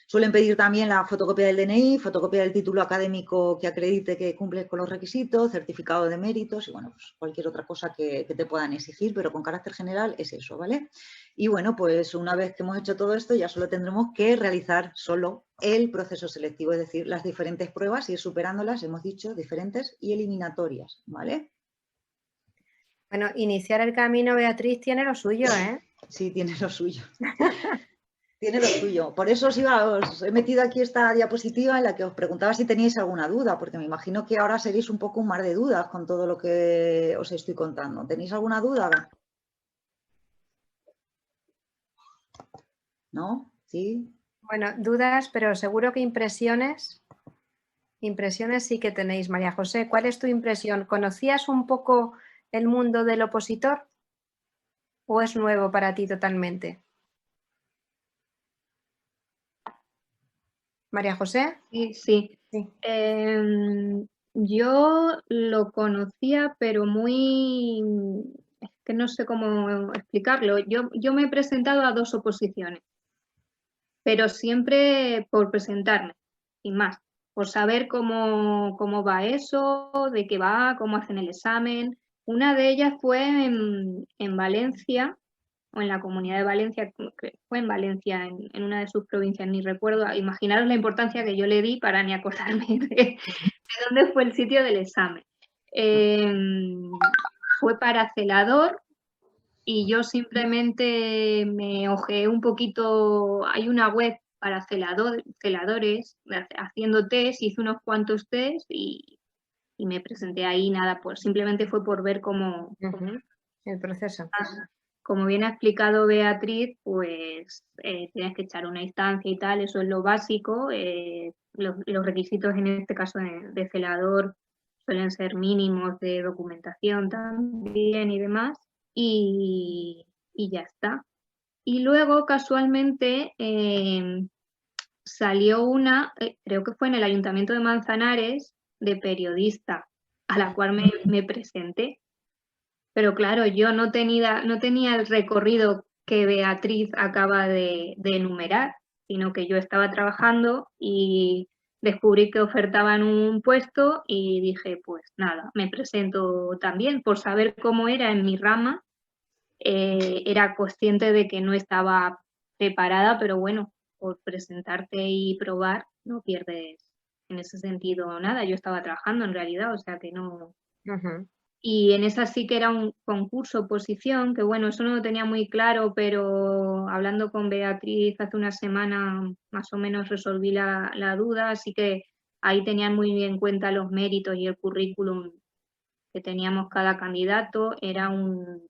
Suelen pedir también la fotocopia del DNI, fotocopia del título académico que acredite que cumples con los requisitos, certificado de méritos y, bueno, pues cualquier otra cosa que te puedan exigir, pero con carácter general es eso, ¿vale? Y, bueno, pues una vez que hemos hecho todo esto, ya solo tendremos que realizar solo el proceso selectivo, es decir, las diferentes pruebas, ir superándolas, hemos dicho, diferentes y eliminatorias, ¿vale? Bueno, iniciar el camino, Beatriz, tiene lo suyo, ¿eh? Sí, tiene lo suyo. Tiene lo suyo. Por eso os he metido aquí esta diapositiva en la que os preguntaba si teníais alguna duda, porque me imagino que ahora seréis un poco un mar de dudas con todo lo que os estoy contando. ¿Tenéis alguna duda? ¿No? ¿Sí? Bueno, dudas, pero seguro que impresiones sí que tenéis, María José. ¿Cuál es tu impresión? ¿Conocías un poco el mundo del opositor o es nuevo para ti totalmente? María José. Sí. Yo lo conocía, pero es que no sé cómo explicarlo. Yo me he presentado a 2 oposiciones, pero siempre por presentarme, sin más, por saber cómo va eso, de qué va, cómo hacen el examen. Una de ellas fue en Valencia, o en la Comunidad de Valencia, que fue en Valencia, en una de sus provincias, ni recuerdo. Imaginaros la importancia que yo le di para ni acordarme de dónde fue el sitio del examen. Fue para celador y yo simplemente me ojeé un poquito. Hay una web para celadores haciendo test, hice unos cuantos test y me presenté ahí. Nada, pues simplemente fue por ver cómo el proceso. Como bien ha explicado Beatriz, pues tienes que echar una instancia y tal, eso es lo básico. Los requisitos en este caso de celador suelen ser mínimos, de documentación también y demás, y ya está. Y luego casualmente salió una, creo que fue en el Ayuntamiento de Manzanares, de periodista, a la cual me presenté. Pero claro, yo no tenía el recorrido que Beatriz acaba de enumerar, sino que yo estaba trabajando y descubrí que ofertaban un puesto y dije, pues nada, me presento también por saber cómo era en mi rama. Era consciente de que no estaba preparada, pero bueno, por presentarte y probar no pierdes en ese sentido nada. Yo estaba trabajando en realidad, o sea que no... Y en esa sí que era un concurso oposición, que bueno, eso no lo tenía muy claro, pero hablando con Beatriz hace una semana más o menos resolví la duda, así que ahí tenían muy en cuenta los méritos y el currículum que teníamos cada candidato. Era un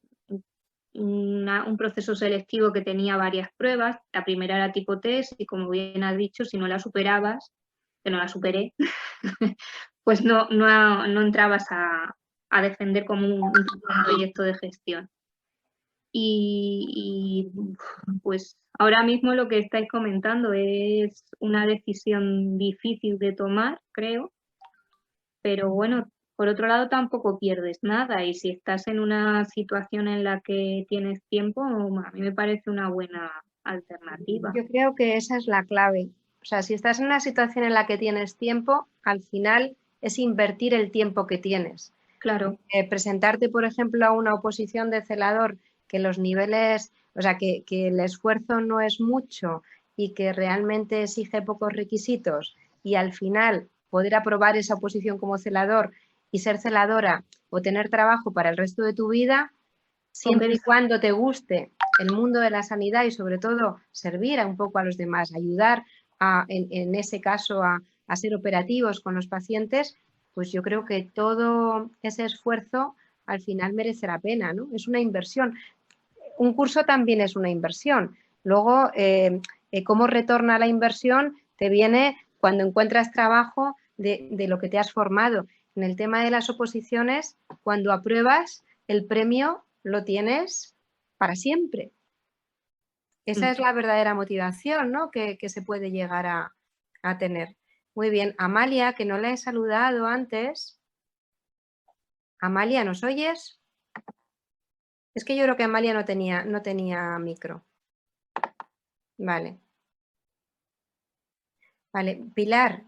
proceso selectivo que tenía varias pruebas. La primera era tipo test y, como bien has dicho, si no la superabas, que no la superé, pues no entrabas a defender como un proyecto de gestión. Y pues ahora mismo lo que estáis comentando es una decisión difícil de tomar, creo, pero bueno, por otro lado tampoco pierdes nada, y si estás en una situación en la que tienes tiempo, a mí me parece una buena alternativa. Yo creo que esa es la clave. O sea, si estás en una situación en la que tienes tiempo, al final es invertir el tiempo que tienes. Claro. Presentarte, por ejemplo, a una oposición de celador que los niveles, o sea, que el esfuerzo no es mucho y que realmente exige pocos requisitos, y al final poder aprobar esa oposición como celador y ser celadora o tener trabajo para el resto de tu vida, siempre y cuando te guste el mundo de la sanidad y sobre todo servir un poco a los demás, ayudar en ese caso a ser operativos con los pacientes, pues yo creo que todo ese esfuerzo al final merece la pena, ¿no? Es una inversión. Un curso también es una inversión. Luego, cómo retorna la inversión te viene cuando encuentras trabajo de lo que te has formado. En el tema de las oposiciones, cuando apruebas, el premio lo tienes para siempre. Esa es la verdadera motivación, ¿no? que se puede llegar a tener. Muy bien. Amalia, que no la he saludado antes. Amalia, ¿nos oyes? Es que yo creo que Amalia no tenía micro. Vale. Vale. Pilar,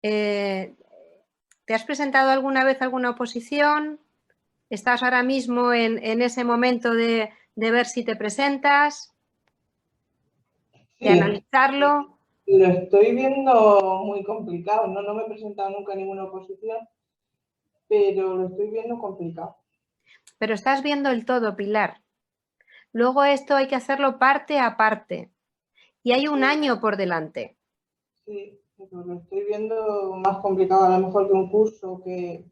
¿te has presentado alguna vez alguna oposición? ¿Estás ahora mismo en ese momento de ver si te presentas? ¿De analizarlo? Lo estoy viendo muy complicado. No me he presentado nunca a ninguna oposición, pero lo estoy viendo complicado. Pero estás viendo el todo, Pilar. Luego esto hay que hacerlo parte a parte. Y hay un año por delante. Sí, pero lo estoy viendo más complicado a lo mejor que un curso, que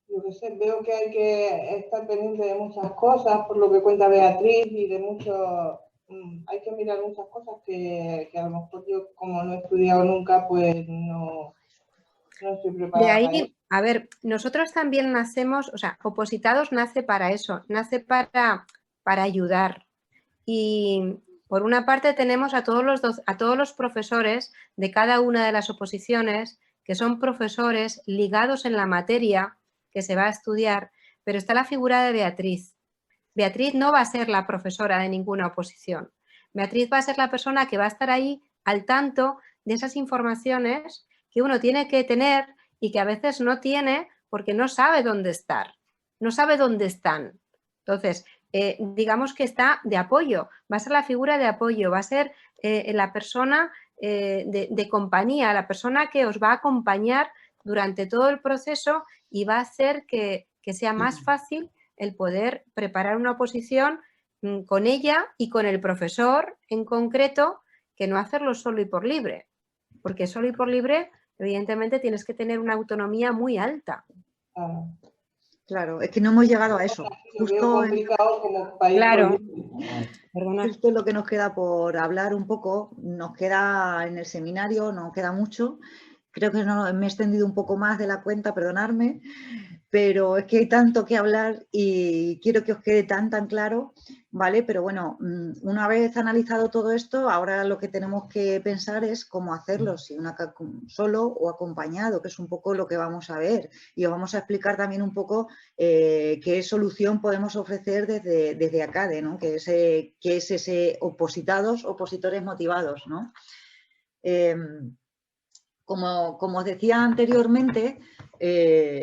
yo qué sé, veo que hay que estar pendiente de muchas cosas, por lo que cuenta Beatriz, y de muchos, hay que mirar muchas cosas que a lo mejor yo, como no he estudiado nunca, pues no estoy preparada. De ahí, para eso. a ver, nosotros también nacemos, o sea, Opositados nace para eso, nace para ayudar. Y por una parte tenemos a todos los profesores de cada una de las oposiciones, que son profesores ligados en la materia que se va a estudiar, pero está la figura de Beatriz. Beatriz no va a ser la profesora de ninguna oposición. Beatriz va a ser la persona que va a estar ahí al tanto de esas informaciones que uno tiene que tener y que a veces no tiene porque no sabe dónde estar, no sabe dónde están. Entonces, digamos que está de apoyo, va a ser la figura de apoyo, va a ser la persona de compañía, la persona que os va a acompañar durante todo el proceso y va a hacer que sea más fácil el poder preparar una oposición con ella y con el profesor en concreto, que no hacerlo solo y por libre, porque solo y por libre evidentemente tienes que tener una autonomía muy alta. Claro, es que no hemos llegado a eso. Justo claro. Esto es lo que nos queda por hablar un poco, nos queda en el seminario, nos queda mucho. Creo que no, me he extendido un poco más de la cuenta, perdonadme, pero es que hay tanto que hablar y quiero que os quede tan claro, ¿vale? Pero bueno, una vez analizado todo esto, ahora lo que tenemos que pensar es cómo hacerlo, si solo o acompañado, que es un poco lo que vamos a ver. Y os vamos a explicar también un poco qué solución podemos ofrecer desde ACADE, ¿no? Que es ese opositores motivados, ¿no? Como os decía anteriormente,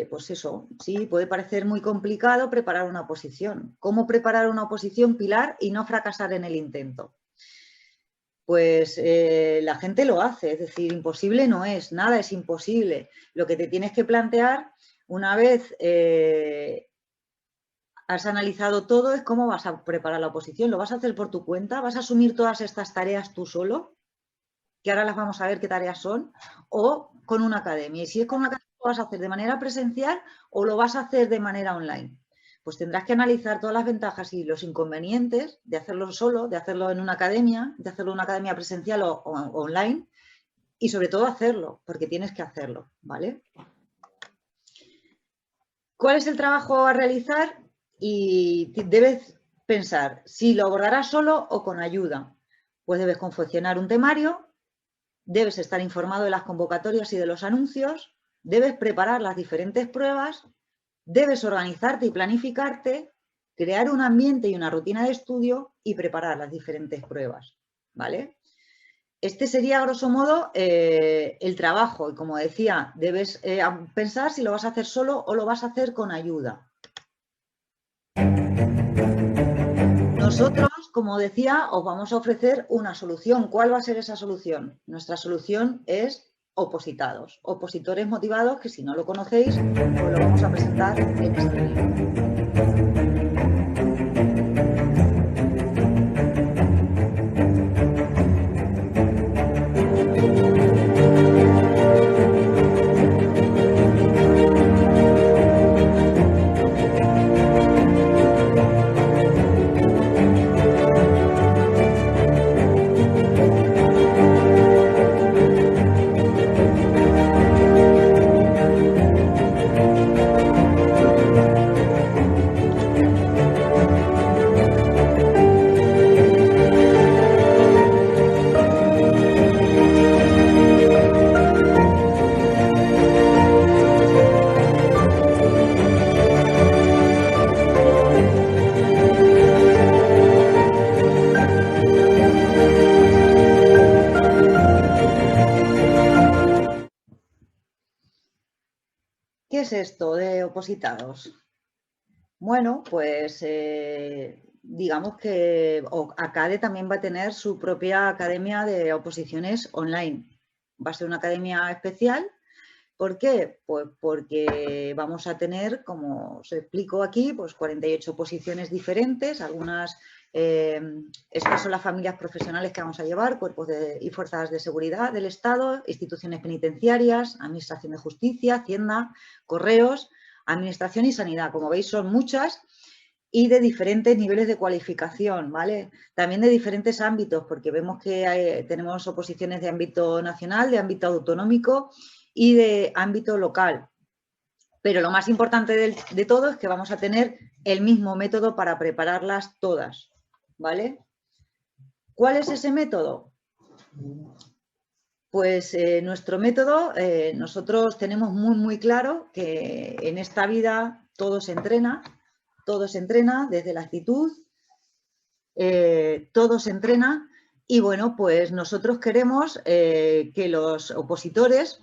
pues eso, sí, puede parecer muy complicado preparar una oposición. ¿Cómo preparar una oposición, Pilar, y no fracasar en el intento? Pues la gente lo hace, es decir, imposible no es, nada es imposible. Lo que te tienes que plantear una vez has analizado todo es cómo vas a preparar la oposición. ¿Lo vas a hacer por tu cuenta? ¿Vas a asumir todas estas tareas tú solo? Que ahora las vamos a ver qué tareas son, o con una academia. Y si es con una academia, ¿lo vas a hacer de manera presencial o lo vas a hacer de manera online? Pues tendrás que analizar todas las ventajas y los inconvenientes de hacerlo solo, de hacerlo en una academia, de hacerlo en una academia presencial o online, y sobre todo hacerlo, porque tienes que hacerlo, ¿vale? ¿Cuál es el trabajo a realizar? Y debes pensar si lo abordarás solo o con ayuda. Pues debes confeccionar un temario, debes estar informado de las convocatorias y de los anuncios, debes preparar las diferentes pruebas, debes organizarte y planificarte, crear un ambiente y una rutina de estudio y preparar las diferentes pruebas, ¿vale? Este sería, a grosso modo, el trabajo. Y como decía, debes pensar si lo vas a hacer solo o lo vas a hacer con ayuda. Nosotros, como decía, os vamos a ofrecer una solución. ¿Cuál va a ser esa solución? Nuestra solución es Opositados, opositores motivados, que si no lo conocéis, os lo vamos a presentar en este libro. es esto de opositados? Bueno, pues digamos que ACADE también va a tener su propia academia de oposiciones online. Va a ser una academia especial. ¿Por qué? Pues porque vamos a tener, como os explico aquí, pues 48 oposiciones diferentes. Algunas, estas son las familias profesionales que vamos a llevar, cuerpos y fuerzas de seguridad del Estado, instituciones penitenciarias, administración de justicia, hacienda, correos, administración y sanidad. Como veis, son muchas y de diferentes niveles de cualificación, ¿vale? También de diferentes ámbitos, porque vemos que tenemos oposiciones de ámbito nacional, de ámbito autonómico y de ámbito local. Pero lo más importante de todo es que vamos a tener el mismo método para prepararlas todas, ¿vale? ¿Cuál es ese método? Pues nuestro método, nosotros tenemos muy claro que en esta vida todo se entrena desde la actitud, todo se entrena y bueno, pues nosotros queremos que los opositores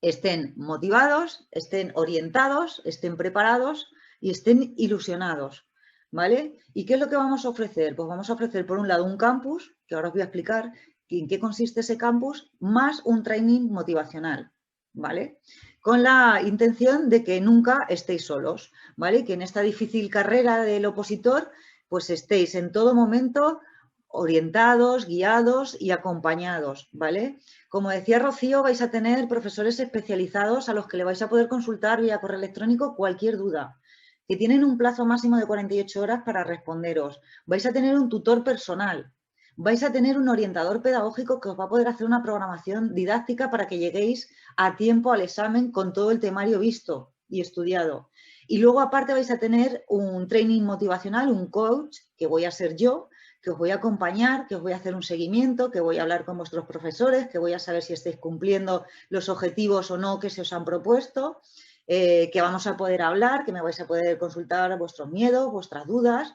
estén motivados, estén orientados, estén preparados y estén ilusionados, ¿vale? ¿Y qué es lo que vamos a ofrecer? Pues vamos a ofrecer, por un lado, un campus, que ahora os voy a explicar en qué consiste ese campus, más un training motivacional, ¿vale? Con la intención de que nunca estéis solos, ¿vale? Que en esta difícil carrera del opositor, pues estéis en todo momento orientados, guiados y acompañados, ¿vale? Como decía Rocío, vais a tener profesores especializados a los que le vais a poder consultar vía correo electrónico cualquier duda, que tienen un plazo máximo de 48 horas para responderos. Vais a tener un tutor personal, vais a tener un orientador pedagógico que os va a poder hacer una programación didáctica para que lleguéis a tiempo al examen con todo el temario visto y estudiado. Y luego aparte vais a tener un training motivacional, un coach, que voy a ser yo, que os voy a acompañar, que os voy a hacer un seguimiento, que voy a hablar con vuestros profesores, que voy a saber si estáis cumpliendo los objetivos o no que se os han propuesto, que vamos a poder hablar, que me vais a poder consultar vuestros miedos, vuestras dudas.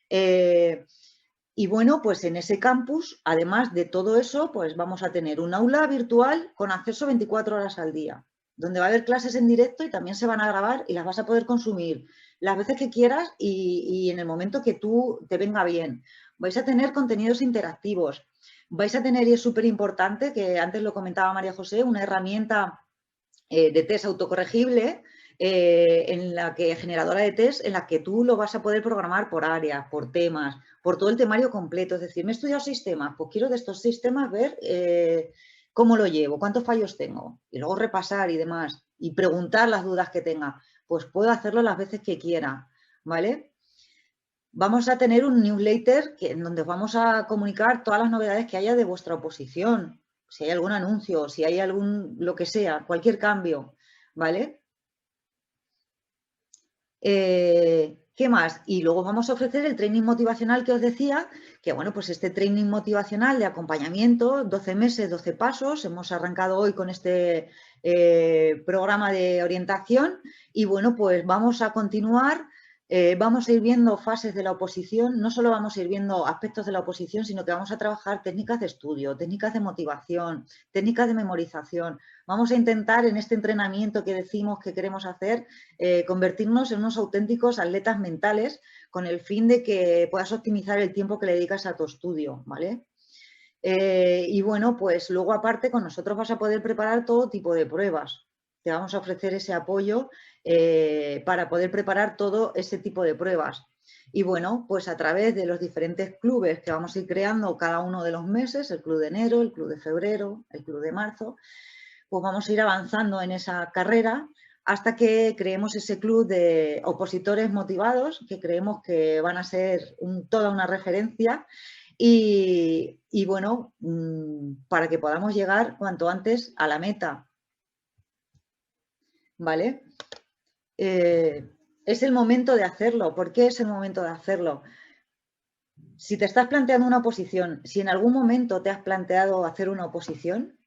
Y bueno, pues en ese campus, además de todo eso, pues vamos a tener un aula virtual con acceso 24 horas al día, donde va a haber clases en directo y también se van a grabar y las vas a poder consumir las veces que quieras y en el momento que tú te venga bien. Vais a tener contenidos interactivos, vais a tener, y es súper importante, que antes lo comentaba María José, una herramienta de test autocorregible, generadora de test, en la que tú lo vas a poder programar por áreas, por temas, por todo el temario completo. Es decir, me he estudiado 6 temas, pues quiero de estos 6 temas ver cómo lo llevo, cuántos fallos tengo, y luego repasar y demás, y preguntar las dudas que tenga. Pues puedo hacerlo las veces que quiera, ¿vale? Vamos a tener un newsletter en donde os vamos a comunicar todas las novedades que haya de vuestra oposición, si hay algún anuncio, si hay algún, lo que sea, cualquier cambio, ¿vale? ¿Qué más? Y luego vamos a ofrecer el training motivacional que os decía, que bueno, pues este training motivacional de acompañamiento, 12 meses, 12 pasos, hemos arrancado hoy con este programa de orientación y bueno, pues vamos a continuar. Vamos a ir viendo fases de la oposición, no solo vamos a ir viendo aspectos de la oposición, sino que vamos a trabajar técnicas de estudio, técnicas de motivación, técnicas de memorización. Vamos a intentar en este entrenamiento que decimos que queremos hacer, convertirnos en unos auténticos atletas mentales con el fin de que puedas optimizar el tiempo que le dedicas a tu estudio, ¿vale? Y bueno, pues luego aparte con nosotros vas a poder preparar todo tipo de pruebas. Te vamos a ofrecer ese apoyo para poder preparar todo ese tipo de pruebas. Y bueno, pues a través de los diferentes clubes que vamos a ir creando cada uno de los meses, el club de enero, el club de febrero, el club de marzo, pues vamos a ir avanzando en esa carrera hasta que creemos ese club de opositores motivados, que creemos que van a ser toda una referencia y bueno, para que podamos llegar cuanto antes a la meta. ¿Vale? Es el momento de hacerlo. ¿Por qué es el momento de hacerlo? Si te estás planteando una oposición, si en algún momento te has planteado hacer una oposición,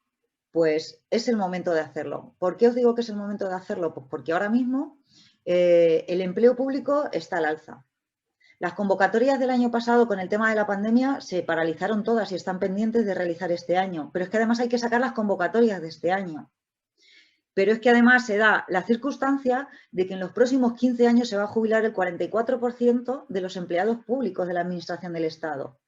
pues es el momento de hacerlo. ¿Por qué os digo que es el momento de hacerlo? Pues porque ahora mismo el empleo público está al alza. Las convocatorias del año pasado con el tema de la pandemia se paralizaron todas y están pendientes de realizar este año, pero es que además hay que sacar las convocatorias de este año. Pero es que además se da la circunstancia de que en los próximos 15 años se va a jubilar el 44% de los empleados públicos de la Administración del Estado.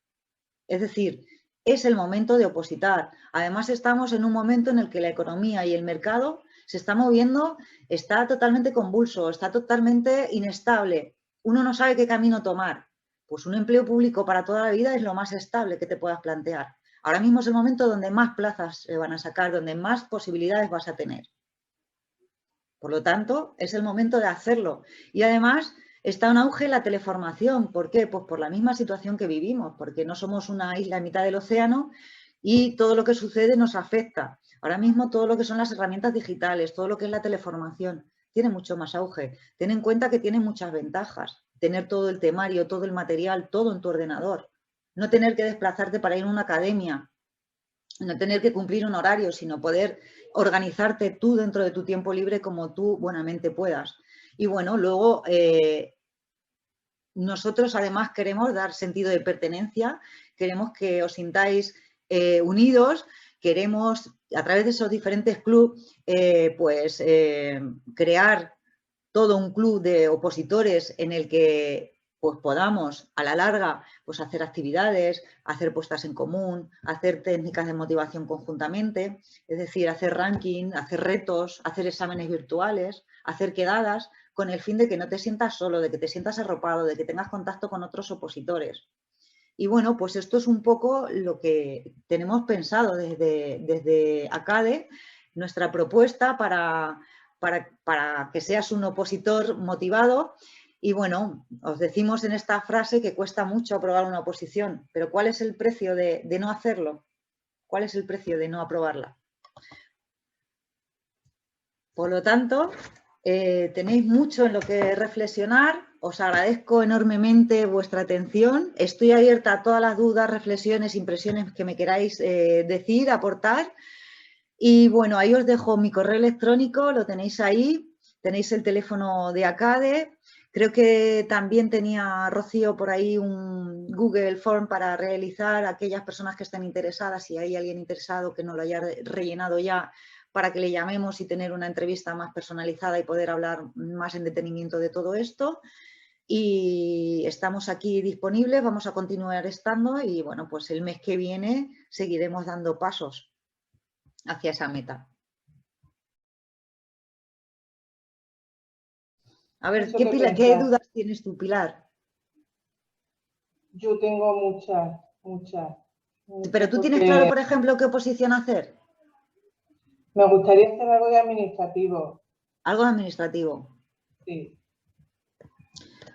Es decir, es el momento de opositar. Además, estamos en un momento en el que la economía y el mercado se está moviendo, está totalmente convulso, está totalmente inestable. Uno no sabe qué camino tomar. Pues un empleo público para toda la vida es lo más estable que te puedas plantear. Ahora mismo es el momento donde más plazas se van a sacar, donde más posibilidades vas a tener. Por lo tanto, es el momento de hacerlo. Y además está en auge la teleformación. ¿Por qué? Pues por la misma situación que vivimos, porque no somos una isla en mitad del océano y todo lo que sucede nos afecta. Ahora mismo todo lo que son las herramientas digitales, todo lo que es la teleformación, tiene mucho más auge. Ten en cuenta que tiene muchas ventajas. Tener todo el temario, todo el material, todo en tu ordenador. No tener que desplazarte para ir a una academia, no tener que cumplir un horario, sino poder organizarte tú dentro de tu tiempo libre como tú buenamente puedas. Y bueno, luego nosotros además queremos dar sentido de pertenencia, queremos que os sintáis unidos, queremos a través de esos diferentes clubes crear todo un club de opositores en el que pues podamos a la larga pues hacer actividades, hacer puestas en común, hacer técnicas de motivación conjuntamente, es decir, hacer ranking, hacer retos, hacer exámenes virtuales, hacer quedadas, con el fin de que no te sientas solo, de que te sientas arropado, de que tengas contacto con otros opositores. Y bueno, pues esto es un poco lo que tenemos pensado desde ACADE, nuestra propuesta para que seas un opositor motivado. Y bueno, os decimos en esta frase que cuesta mucho aprobar una oposición, pero ¿cuál es el precio de no hacerlo? ¿Cuál es el precio de no aprobarla? Por lo tanto, tenéis mucho en lo que reflexionar. Os agradezco enormemente vuestra atención. Estoy abierta a todas las dudas, reflexiones, impresiones que me queráis decir, aportar. Y bueno, ahí os dejo mi correo electrónico, lo tenéis ahí. Tenéis el teléfono de ACADE. Creo que también tenía Rocío por ahí un Google Form para realizar a aquellas personas que estén interesadas, si hay alguien interesado que no lo haya rellenado ya, para que le llamemos y tener una entrevista más personalizada y poder hablar más en detenimiento de todo esto. Y estamos aquí disponibles, vamos a continuar estando y bueno, pues el mes que viene seguiremos dando pasos hacia esa meta. A ver, ¿qué dudas tienes tú, Pilar? Yo tengo muchas. Pero tú tienes claro, por ejemplo, qué oposición hacer. Me gustaría hacer algo de administrativo. Algo de administrativo. Sí.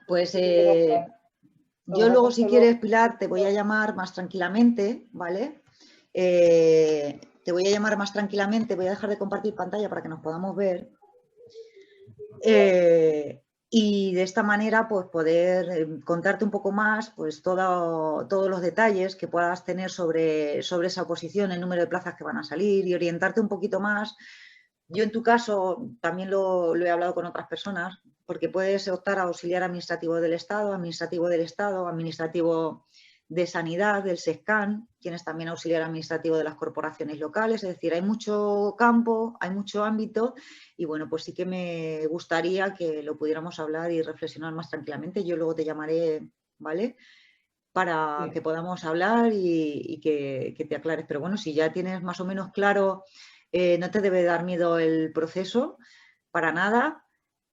Pues yo luego, si quieres, Pilar, te voy a llamar más tranquilamente, ¿vale? Te voy a llamar más tranquilamente, voy a dejar de compartir pantalla para que nos podamos ver. Y de esta manera, pues poder contarte un poco más, pues todos los detalles que puedas tener sobre esa oposición, el número de plazas que van a salir y orientarte un poquito más. Yo en tu caso también lo he hablado con otras personas, porque puedes optar a auxiliar administrativo del Estado, administrativo de Sanidad, del SESCAN, tienes también auxiliar administrativo de las corporaciones locales, es decir, hay mucho campo, hay mucho ámbito y bueno, pues sí que me gustaría que lo pudiéramos hablar y reflexionar más tranquilamente. Yo luego te llamaré, ¿vale? Para que podamos hablar y que te aclares. Pero bueno, si ya tienes más o menos claro, no te debe dar miedo el proceso, para nada.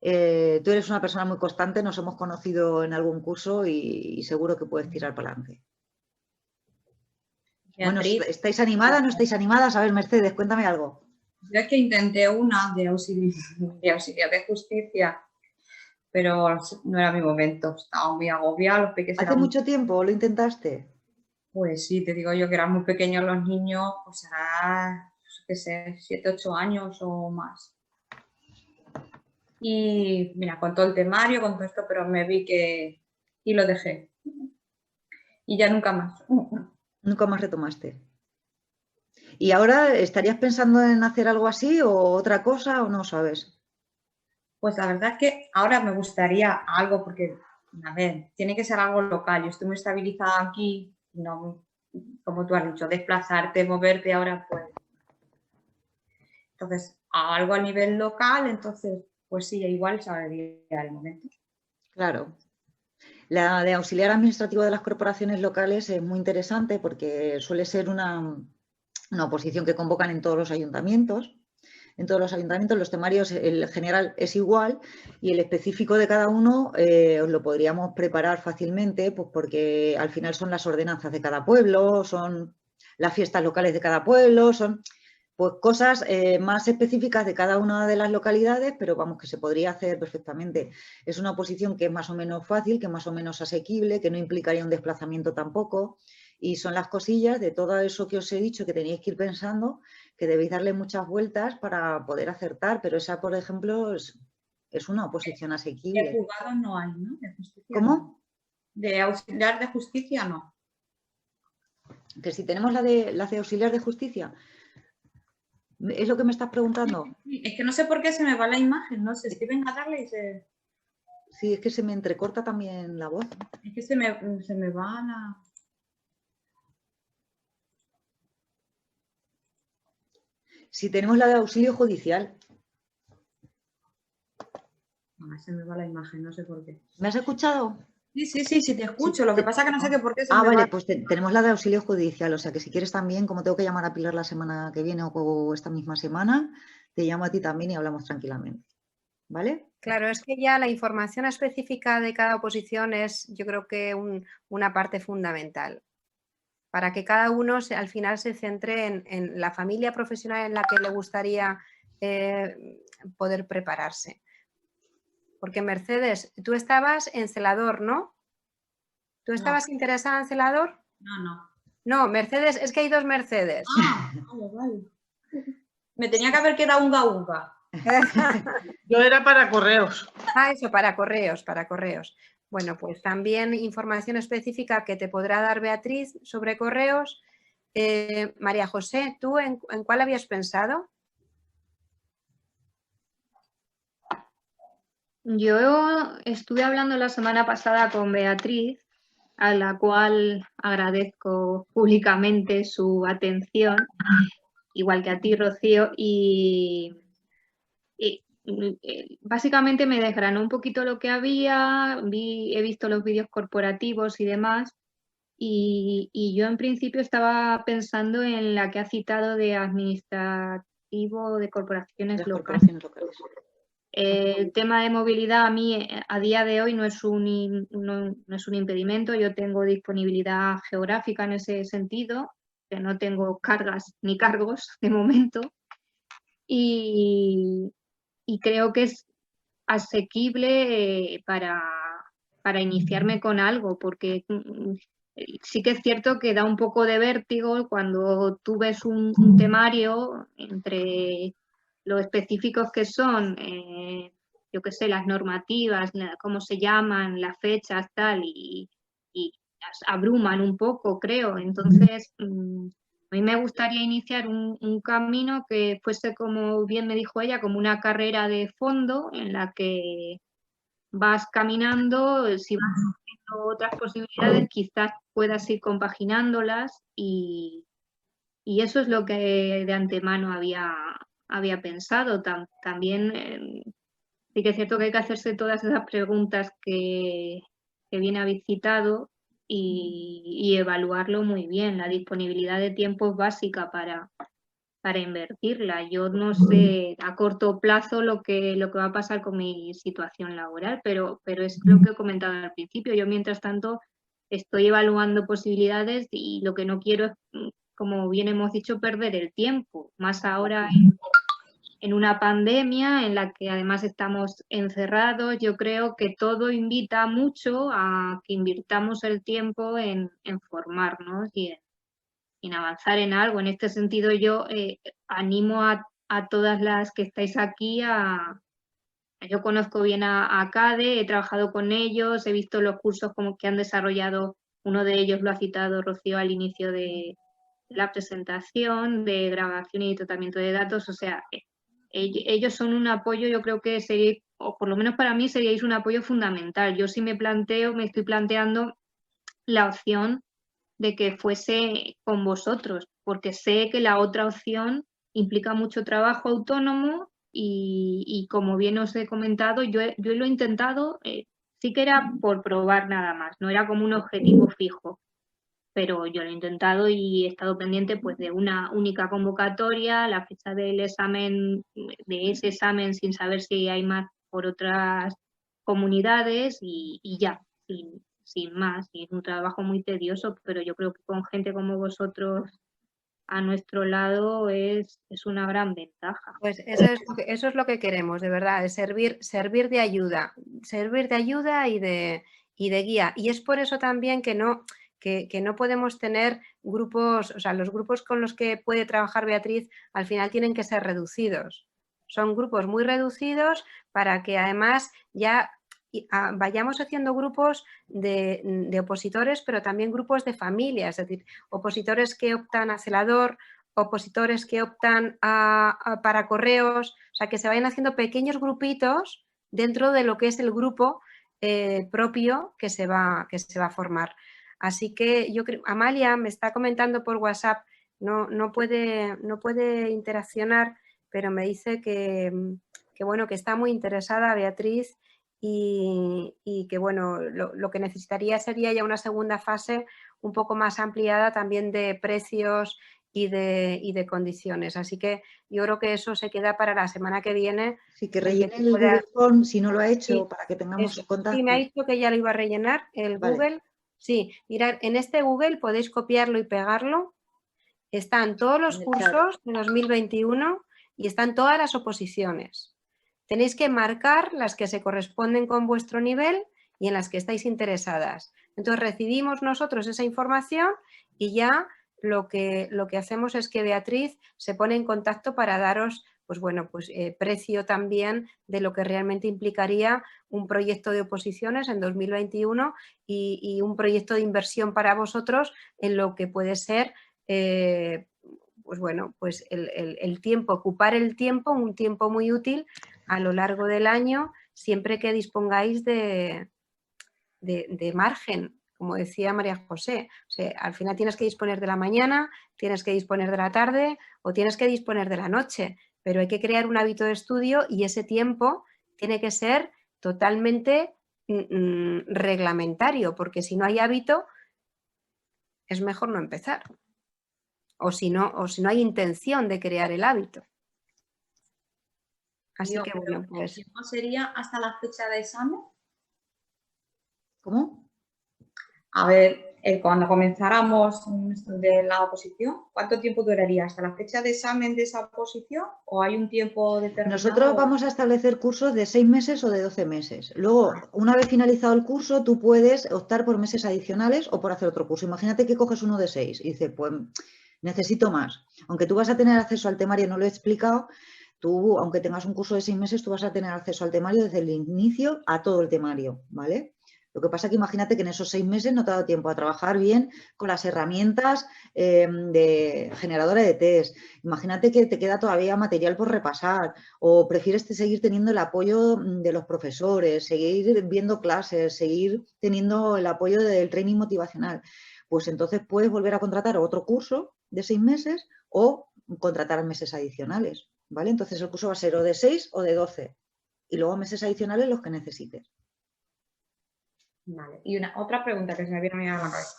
Tú eres una persona muy constante, nos hemos conocido en algún curso y seguro que puedes tirar para adelante. Bueno, ¿estáis animadas? ¿No estáis animadas? A ver, Mercedes, cuéntame algo. Yo es que intenté una de auxiliar de justicia, pero no era mi momento. Estaba muy agobiada. Los pequeños ¿Hace mucho tiempo lo intentaste? Pues sí, te digo yo que eran muy pequeños los niños, pues hará, qué sé, 7, 8 años o más. Y mira, con todo el temario, con todo esto, pero me vi que... y lo dejé. Y ya nunca más. Nunca más retomaste. ¿Y ahora estarías pensando en hacer algo así o otra cosa o no sabes? Pues la verdad es que ahora me gustaría algo porque, a ver, tiene que ser algo local. Yo estoy muy estabilizada aquí, no, como tú has dicho, desplazarte, moverte ahora, pues. Entonces, a algo a nivel local, entonces, pues sí, igual sería el momento. Claro. La de auxiliar administrativo de las corporaciones locales es muy interesante porque suele ser una oposición que convocan en todos los ayuntamientos. En todos los ayuntamientos los temarios, el general es igual y el específico de cada uno os lo podríamos preparar fácilmente, pues porque al final son las ordenanzas de cada pueblo, son las fiestas locales de cada pueblo, son pues cosas más específicas de cada una de las localidades, pero vamos, que se podría hacer perfectamente. Es una oposición que es más o menos fácil, que es más o menos asequible, que no implicaría un desplazamiento tampoco, y son las cosillas de todo eso que os he dicho que tenéis que ir pensando, que debéis darle muchas vueltas para poder acertar, pero esa, por ejemplo, es una oposición De asequible. juzgados no hay, ¿no? De justicia ¿Cómo? no. De auxiliar de justicia no. Que si tenemos la de auxiliar de justicia, ¿es lo que me estás preguntando? Es que no sé por qué se me va la imagen, no sé, es que venga a darle y se... Sí, es que se me entrecorta también la voz. Es que se me va la... Si tenemos la de auxilio judicial. Se me va la imagen, no sé por qué. ¿Me has escuchado? Sí, te escucho. Lo que pasa es que no sé qué por qué se me vale, va. pues tenemos la de auxilio judicial, o sea que si quieres también, como tengo que llamar a Pilar la semana que viene o esta misma semana, te llamo a ti también y hablamos tranquilamente. ¿Vale? Claro, es que ya la información específica de cada oposición es, yo creo que una parte fundamental para que cada uno al final se centre en la familia profesional en la que le gustaría poder prepararse. Porque Mercedes, tú estabas en celador, ¿no? ¿Tú estabas interesada en celador? No. No, Mercedes, es que hay dos Mercedes. Ah, vale. Me tenía que haber quedado un uga. Yo era para correos. Ah, eso, para correos. Bueno, pues también información específica que te podrá dar Beatriz sobre correos. María José, ¿tú en cuál habías pensado? Yo estuve hablando la semana pasada con Beatriz, a la cual agradezco públicamente su atención, igual que a ti, Rocío, y básicamente me desgranó un poquito lo que había, he visto los vídeos corporativos y demás, y yo en principio estaba pensando en la que ha citado de administrativo de corporaciones locales. El tema de movilidad a mí a día de hoy no es un impedimento. Yo tengo disponibilidad geográfica en ese sentido, que no tengo cargas ni cargos de momento. Y creo que es asequible para iniciarme con algo, porque sí que es cierto que da un poco de vértigo cuando tú ves un temario entre lo específicos que son, yo qué sé, las normativas, cómo se llaman, las fechas, tal, y las abruman un poco, creo. Entonces, a mí me gustaría iniciar un camino que fuese, como bien me dijo ella, como una carrera de fondo en la que vas caminando, si vas viendo otras posibilidades, quizás puedas ir compaginándolas y eso es lo que de antemano había pensado. También sí que es cierto que hay que hacerse todas esas preguntas que bien habéis citado y evaluarlo muy bien. La disponibilidad de tiempo es básica para invertirla. Yo no sé a corto plazo lo que va a pasar con mi situación laboral, pero es lo que he comentado al principio. Yo, mientras tanto, estoy evaluando posibilidades y lo que no quiero es, como bien hemos dicho, perder el tiempo, más ahora en una pandemia en la que además estamos encerrados. Yo creo que todo invita mucho a que invirtamos el tiempo en formarnos y en avanzar en algo. En este sentido, yo animo a todas las que estáis aquí yo conozco bien a CADE, he trabajado con ellos, he visto los cursos como que han desarrollado, uno de ellos lo ha citado Rocío al inicio de la presentación, de grabación y tratamiento de datos. O sea, ellos son un apoyo, yo creo que sería, o por lo menos para mí seríais un apoyo fundamental. Yo sí me estoy planteando la opción de que fuese con vosotros, porque sé que la otra opción implica mucho trabajo autónomo y como bien os he comentado, yo lo he intentado, sí que era por probar nada más, no era como un objetivo fijo, pero yo lo he intentado y he estado pendiente pues de una única convocatoria, la fecha del examen, de ese examen sin saber si hay más por otras comunidades y ya, sin más. Y es un trabajo muy tedioso, pero yo creo que con gente como vosotros a nuestro lado es una gran ventaja. Pues eso es lo que queremos, de verdad, es servir de ayuda y de guía. Y es por eso también que no podemos tener grupos, o sea, los grupos con los que puede trabajar Beatriz al final tienen que ser reducidos. Son grupos muy reducidos para que además ya vayamos haciendo grupos de opositores, pero también grupos de familias, es decir, opositores que optan a celador, opositores que optan para correos, o sea, que se vayan haciendo pequeños grupitos dentro de lo que es el grupo propio que se va a formar. Así que yo creo, Amalia me está comentando por WhatsApp, no puede interaccionar, pero me dice que bueno, que está muy interesada Beatriz y que bueno, lo que necesitaría sería ya una segunda fase un poco más ampliada también de precios y de condiciones. Así que yo creo que eso se queda para la semana que viene. Sí, que rellene el Google Form si no lo ha hecho, sí, para que tengamos su contacto. Sí, me ha dicho que ya lo iba a rellenar el Google. Sí, mirad, en este Google podéis copiarlo y pegarlo. Están todos los cursos de 2021 y están todas las oposiciones. Tenéis que marcar las que se corresponden con vuestro nivel y en las que estáis interesadas. Entonces recibimos nosotros esa información y ya lo que hacemos es que Beatriz se pone en contacto para daros pues bueno, pues precio también de lo que realmente implicaría un proyecto de oposiciones en 2021 y un proyecto de inversión para vosotros en lo que puede ser pues bueno, pues el tiempo, ocupar el tiempo, un tiempo muy útil a lo largo del año, siempre que dispongáis de margen, como decía María José. O sea, al final tienes que disponer de la mañana, tienes que disponer de la tarde o tienes que disponer de la noche, pero hay que crear un hábito de estudio y ese tiempo tiene que ser totalmente reglamentario, porque si no hay hábito, es mejor no empezar. O si no hay intención de crear el hábito. Así que bueno, pues... ¿No sería hasta la fecha de examen? ¿Cómo? A ver, cuando comenzáramos de la oposición, ¿cuánto tiempo duraría? ¿Hasta la fecha de examen de esa oposición o hay un tiempo determinado? Nosotros vamos a establecer cursos de 6 meses o de 12 meses. Luego, una vez finalizado el curso, tú puedes optar por meses adicionales o por hacer otro curso. Imagínate que coges uno de 6 y dices, pues necesito más. Aunque tú vas a tener acceso al temario, no lo he explicado, tú, aunque tengas un curso de 6 meses, tú vas a tener acceso al temario desde el inicio a todo el temario, ¿vale? Lo que pasa es que imagínate que en esos 6 meses no te ha dado tiempo a trabajar bien con las herramientas de generadora de test. Imagínate que te queda todavía material por repasar o prefieres seguir teniendo el apoyo de los profesores, seguir viendo clases, seguir teniendo el apoyo del training motivacional. Pues entonces puedes volver a contratar otro curso de 6 meses o contratar meses adicionales, ¿vale? Entonces el curso va a ser o de 6 o de 12 y luego meses adicionales los que necesites. Vale. Y otra pregunta que se me viene a la cabeza.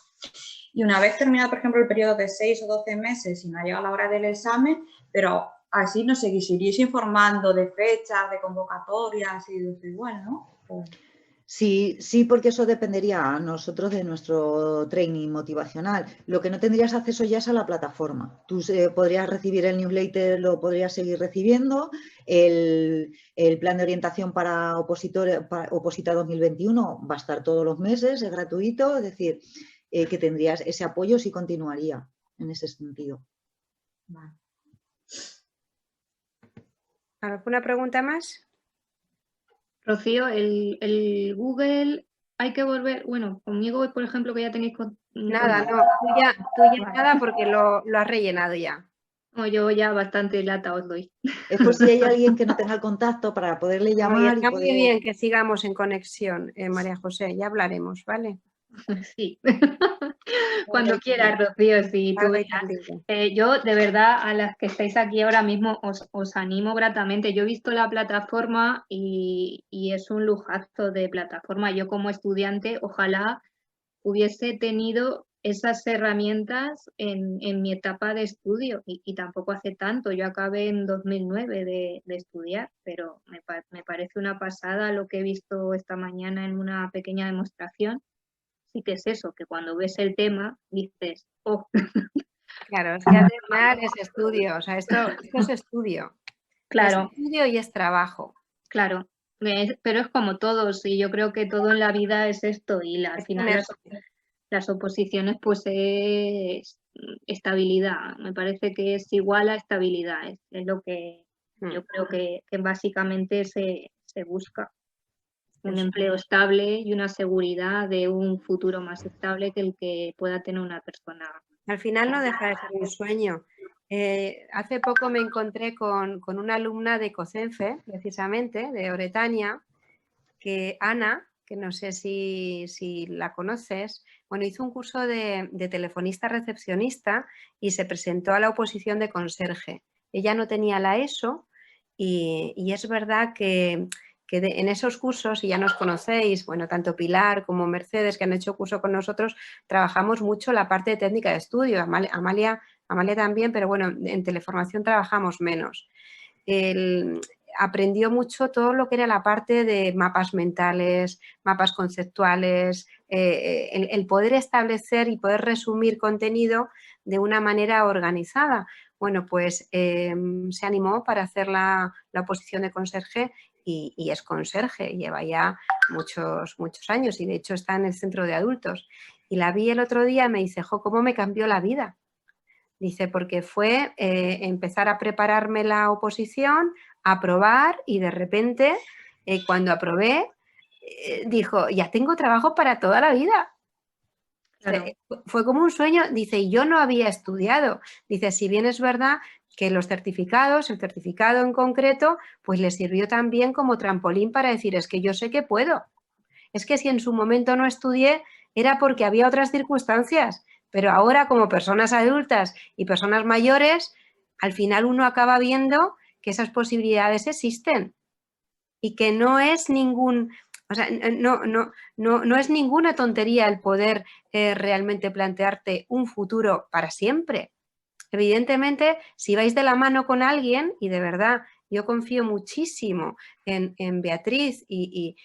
Y una vez terminado, por ejemplo, el periodo de 6 o 12 meses y no ha llegado la hora del examen, pero así no seguiréis informando de fechas, de convocatorias y de igual, ¿no? Pues... Sí, porque eso dependería a nosotros de nuestro training motivacional. Lo que no tendrías acceso ya es a la plataforma. Tú podrías recibir el newsletter, lo podrías seguir recibiendo. El plan de orientación para Oposita 2021 va a estar todos los meses, es gratuito. Es decir, que tendrías ese apoyo si continuaría en ese sentido. Vale. ¿Alguna pregunta más? Rocío, el Google hay que volver, bueno, conmigo, por ejemplo, que ya tenéis... Nada, no, tú ya nada porque lo has rellenado ya. No, yo ya bastante lata os doy. Es por si hay alguien que no tenga el contacto para poderle llamar. Está muy bien que sigamos en conexión, María José, ya hablaremos, ¿vale? Sí, Cuando quieras, Rocío, si tú veas. Yo, de verdad, a las que estáis aquí ahora mismo, os animo gratamente. Yo he visto la plataforma y es un lujazo de plataforma. Yo como estudiante, ojalá hubiese tenido esas herramientas en mi etapa de estudio y tampoco hace tanto. Yo acabé en 2009 de estudiar, pero me parece una pasada lo que he visto esta mañana en una pequeña demostración. Sí que es eso, que cuando ves el tema dices, oh. Claro, es que además es estudio, o sea, esto es estudio. Claro. Es estudio y es trabajo. Claro, pero es como todos, y yo creo que todo en la vida es esto, y al final las oposiciones pues es estabilidad, me parece que es igual a estabilidad, es lo que yo creo que básicamente se busca. Un empleo estable y una seguridad de un futuro más estable que el que pueda tener una persona. Al final no deja de ser un sueño. Hace poco me encontré con una alumna de COCENFE, precisamente, de Oretania, que Ana, que no sé si la conoces, bueno, hizo un curso de telefonista recepcionista y se presentó a la oposición de conserje. Ella no tenía la ESO y es verdad que en esos cursos, y ya nos conocéis, bueno, tanto Pilar como Mercedes, que han hecho curso con nosotros, trabajamos mucho la parte de técnica de estudio. Amalia también, pero bueno, en teleformación trabajamos menos. Aprendió mucho todo lo que era la parte de mapas mentales, mapas conceptuales, el poder establecer y poder resumir contenido de una manera organizada. Bueno, pues se animó para hacer la oposición de conserje y es conserje, lleva ya muchos años y de hecho está en el centro de adultos. Y la vi el otro día y me dice, jo, ¿cómo me cambió la vida? Dice, porque fue empezar a prepararme la oposición, aprobar y de repente, cuando aprobé, dijo, ya tengo trabajo para toda la vida. Claro. Fue como un sueño. Dice, yo no había estudiado. Dice, si bien es verdad que los certificados, el certificado en concreto, pues le sirvió también como trampolín para decir, es que yo sé que puedo. Es que si en su momento no estudié era porque había otras circunstancias, pero ahora como personas adultas y personas mayores, al final uno acaba viendo que esas posibilidades existen y que no es o sea, no es ninguna tontería el poder realmente plantearte un futuro para siempre. Evidentemente, si vais de la mano con alguien, y de verdad yo confío muchísimo en Beatriz y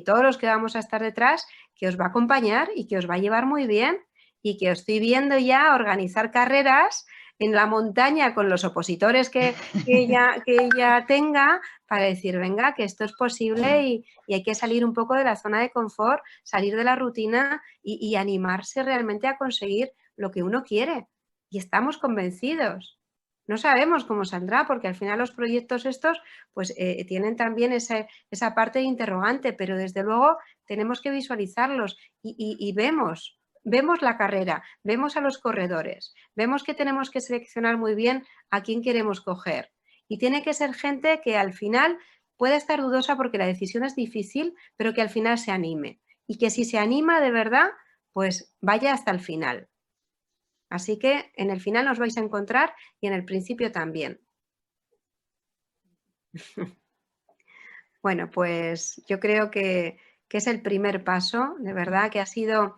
todos los que vamos a estar detrás, que os va a acompañar y que os va a llevar muy bien y que os estoy viendo ya organizar carreras en la montaña con los opositores que ella tenga para decir, venga, que esto es posible y hay que salir un poco de la zona de confort, salir de la rutina y animarse realmente a conseguir lo que uno quiere. Y estamos convencidos. No sabemos cómo saldrá, porque al final los proyectos estos pues tienen también esa parte de interrogante, pero desde luego tenemos que visualizarlos y vemos la carrera, vemos a los corredores, vemos que tenemos que seleccionar muy bien a quién queremos coger. Y tiene que ser gente que al final pueda estar dudosa porque la decisión es difícil, pero que al final se anime. Y que si se anima de verdad, pues vaya hasta el final. Así que en el final nos vais a encontrar y en el principio también. Bueno, pues yo creo que es el primer paso, de verdad, que ha sido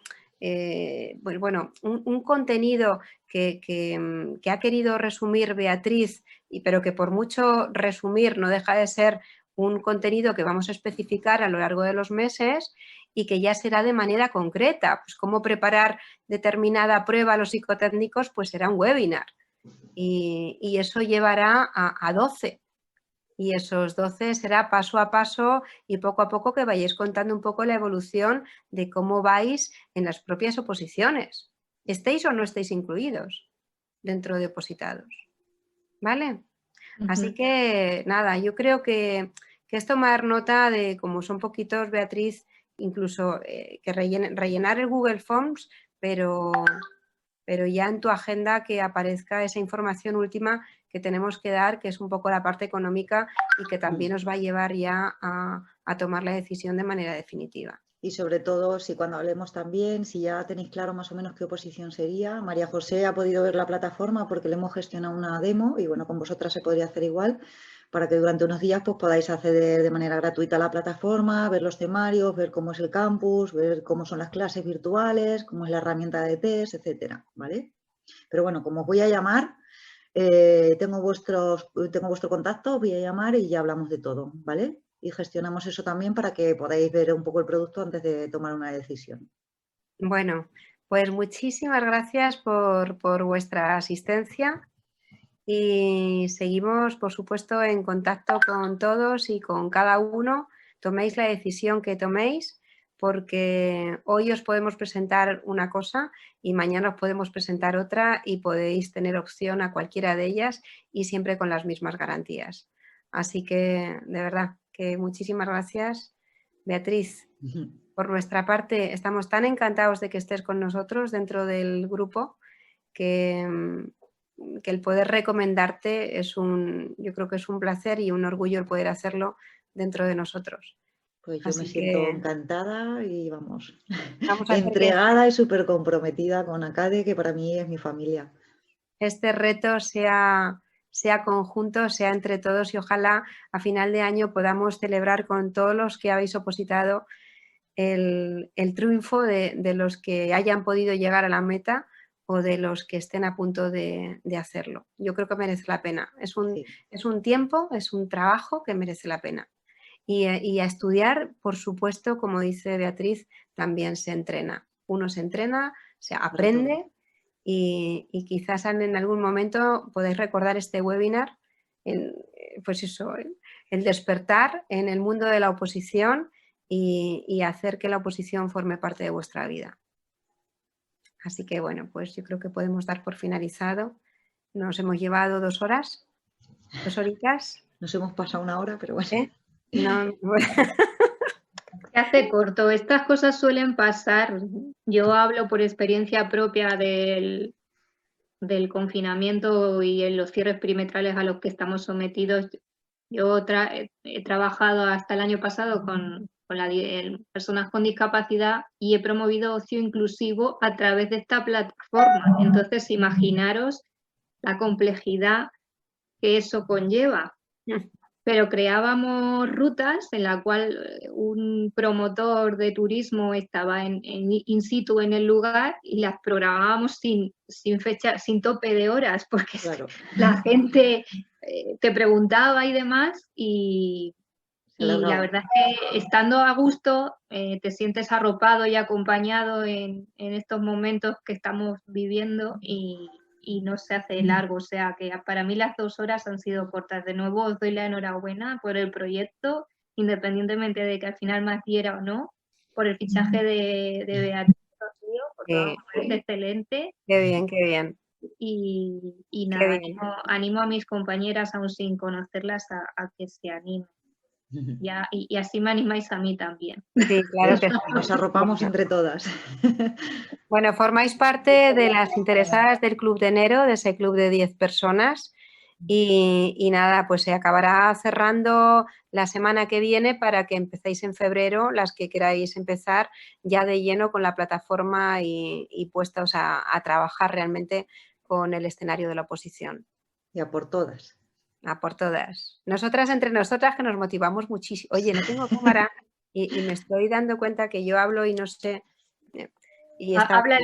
bueno, un contenido que ha querido resumir Beatriz, pero que por mucho resumir no deja de ser un contenido que vamos a especificar a lo largo de los meses y que ya será de manera concreta. Pues cómo preparar determinada prueba a los psicotécnicos, pues será un webinar. Y eso llevará a 12. Y esos 12 será paso a paso y poco a poco que vayáis contando un poco la evolución de cómo vais en las propias oposiciones. Estéis o no estéis incluidos dentro de opositados. ¿Vale? Así que nada, yo creo que es tomar nota de, como son poquitos, Beatriz, incluso que rellenar el Google Forms, pero ya en tu agenda que aparezca esa información última que tenemos que dar, que es un poco la parte económica y que también os va a llevar ya a tomar la decisión de manera definitiva. Y sobre todo, si cuando hablemos también, si ya tenéis claro más o menos qué oposición sería. María José ha podido ver la plataforma porque le hemos gestionado una demo y bueno, con vosotras se podría hacer igual para que durante unos días pues, podáis acceder de manera gratuita a la plataforma, ver los temarios, ver cómo es el campus, ver cómo son las clases virtuales, cómo es la herramienta de test, etcétera, ¿vale? Pero bueno, como os voy a llamar, tengo vuestro contacto, os voy a llamar y ya hablamos de todo, ¿vale? Y gestionamos eso también para que podáis ver un poco el producto antes de tomar una decisión. Bueno, pues muchísimas gracias por vuestra asistencia y seguimos, por supuesto, en contacto con todos y con cada uno. Toméis la decisión que toméis, porque hoy os podemos presentar una cosa y mañana os podemos presentar otra y podéis tener opción a cualquiera de ellas y siempre con las mismas garantías. Así que, de verdad, que muchísimas gracias, Beatriz. Por nuestra parte, estamos tan encantados de que estés con nosotros dentro del grupo que el poder recomendarte yo creo que es un placer y un orgullo el poder hacerlo dentro de nosotros. Pues yo me siento encantada y vamos a entregada y súper comprometida con ACADE, que para mí es mi familia. Este reto sea conjunto, sea entre todos y ojalá a final de año podamos celebrar con todos los que habéis opositado el triunfo de los que hayan podido llegar a la meta o de los que estén a punto de hacerlo. Yo creo que merece la pena. Es un tiempo, es un trabajo que merece la pena. Y a estudiar, por supuesto, como dice Beatriz, también se entrena. Uno se entrena, se aprende y quizás en algún momento podéis recordar este webinar, pues eso, el despertar en el mundo de la oposición y hacer que la oposición forme parte de vuestra vida. Así que bueno, pues yo creo que podemos dar por finalizado. Nos hemos llevado 2 horas, 2 horitas. Nos hemos pasado 1 hora, pero bueno. No, Se hace corto. Estas cosas suelen pasar. Yo hablo por experiencia propia del confinamiento y en los cierres perimetrales a los que estamos sometidos. Yo he trabajado hasta el año pasado con personas con discapacidad y he promovido ocio inclusivo a través de esta plataforma. Entonces, imaginaros la complejidad que eso conlleva. Pero creábamos rutas en la cual un promotor de turismo estaba in situ en el lugar y las programábamos sin fecha, sin tope de horas, porque claro, la gente te preguntaba y demás y la verdad es que estando a gusto te sientes arropado y acompañado en estos momentos que estamos viviendo y no se hace largo, o sea que para mí las 2 horas han sido cortas. De nuevo os doy la enhorabuena por el proyecto, independientemente de que al final me adhiera o no, por el fichaje de Beatriz, porque es excelente. Qué bien, qué bien. Y nada, animo a mis compañeras, aún sin conocerlas, a que se animen. Y así me animáis a mí también. Sí, claro que sí. Nos arropamos entre todas. Bueno, formáis parte de las interesadas del Club de Enero, de ese club de 10 personas. Y nada, pues se acabará cerrando la semana que viene para que empecéis en febrero, las que queráis empezar ya de lleno con la plataforma y puestos a trabajar realmente con el escenario de la oposición. Y a por todas. A por todas. Nosotras entre nosotras que nos motivamos muchísimo. Oye, no tengo cámara y me estoy dando cuenta que yo hablo y no sé. Habla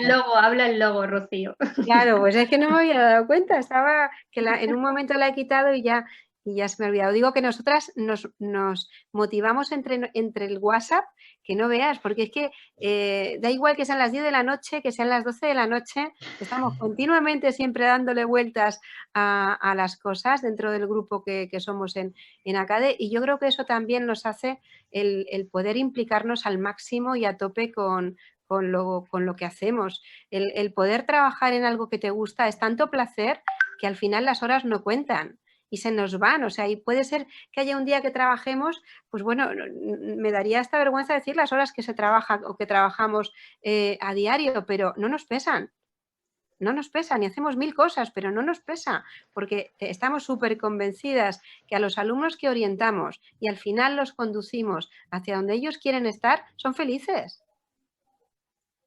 el logo, Rocío. Claro, pues es que no me había dado cuenta. Estaba que en un momento la he quitado y ya se me ha olvidado. Digo que nosotras nos motivamos entre el WhatsApp, que no veas, porque es que da igual que sean las 10 de la noche, que sean las 12 de la noche, estamos continuamente siempre dándole vueltas a las cosas dentro del grupo que somos en ACADE, y yo creo que eso también nos hace el poder implicarnos al máximo y a tope con lo que hacemos. El poder trabajar en algo que te gusta es tanto placer que al final las horas no cuentan y se nos van, o sea, y puede ser que haya un día que trabajemos, pues bueno, me daría esta vergüenza decir las horas que se trabaja o que trabajamos a diario, pero no nos pesan. No nos pesa, ni hacemos 1000 cosas, pero no nos pesa, porque estamos súper convencidas que a los alumnos que orientamos y al final los conducimos hacia donde ellos quieren estar, son felices.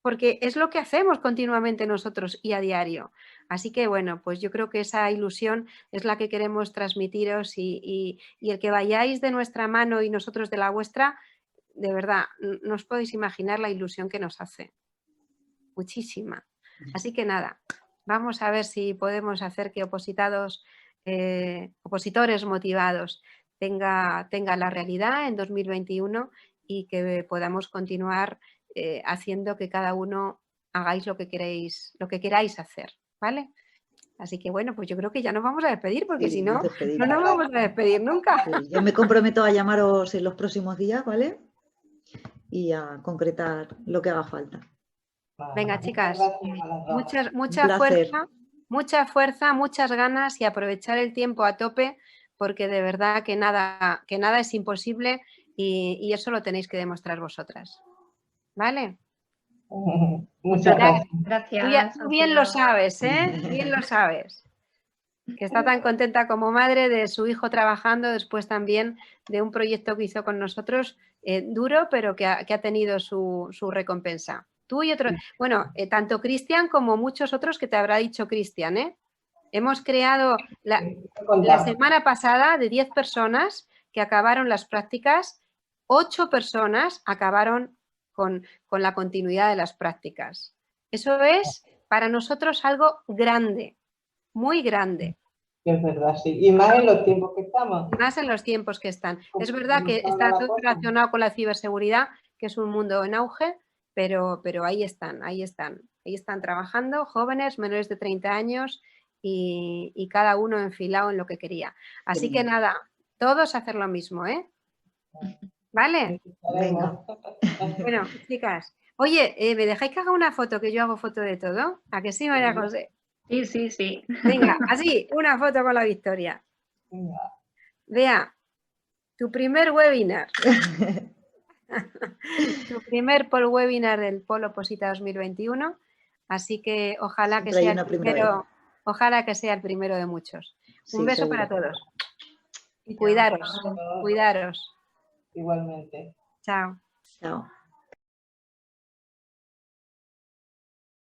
Porque es lo que hacemos continuamente nosotros y a diario. Así que, bueno, pues yo creo que esa ilusión es la que queremos transmitiros y el que vayáis de nuestra mano y nosotros de la vuestra, de verdad, no os podéis imaginar la ilusión que nos hace. Muchísima. Así que nada, vamos a ver si podemos hacer que opositores motivados tenga la realidad en 2021 y que podamos continuar haciendo que cada uno hagáis lo que queráis hacer, ¿vale? Así que bueno, pues yo creo que ya nos vamos a despedir porque si no, no nos vamos a despedir nunca. Sí, yo me comprometo a llamaros en los próximos días, ¿vale? Y a concretar lo que haga falta. Venga, chicas, mucha fuerza, muchas ganas y aprovechar el tiempo a tope porque de verdad que nada es imposible y eso lo tenéis que demostrar vosotras. ¿Vale? Muchas gracias. Gracias. Tú bien lo sabes, ¿eh? Bien lo sabes. Que está tan contenta como madre de su hijo trabajando, después también de un proyecto que hizo con nosotros, duro, pero que ha tenido su recompensa. Tú y otros, bueno, tanto Cristian como muchos otros que te habrá dicho Cristian, ¿eh? Hemos creado la semana pasada de 10 personas que acabaron las prácticas, 8 personas acabaron con la continuidad de las prácticas. Eso es para nosotros algo grande, muy grande. Es verdad, sí. Y más en los tiempos que estamos. Más en los tiempos que están. Es verdad que está todo relacionado con la ciberseguridad, que es un mundo en auge, pero ahí están trabajando jóvenes menores de 30 años y cada uno enfilado en lo que quería. Así que nada, todos hacer lo mismo, ¿eh? ¿Vale? Venga. Bueno, chicas. Oye, ¿me dejáis que haga una foto? Que yo hago foto de todo. ¿A que sí, María José? Sí. Venga, así, una foto con la Victoria. Vea, tu primer webinar. Tu primer webinar del Polo Oposita 2021. Así que ojalá que sea el primero. Ojalá que sea el primero de muchos. Un beso seguro. Para todos. Y cuidaros. Igualmente. Chao. Chao.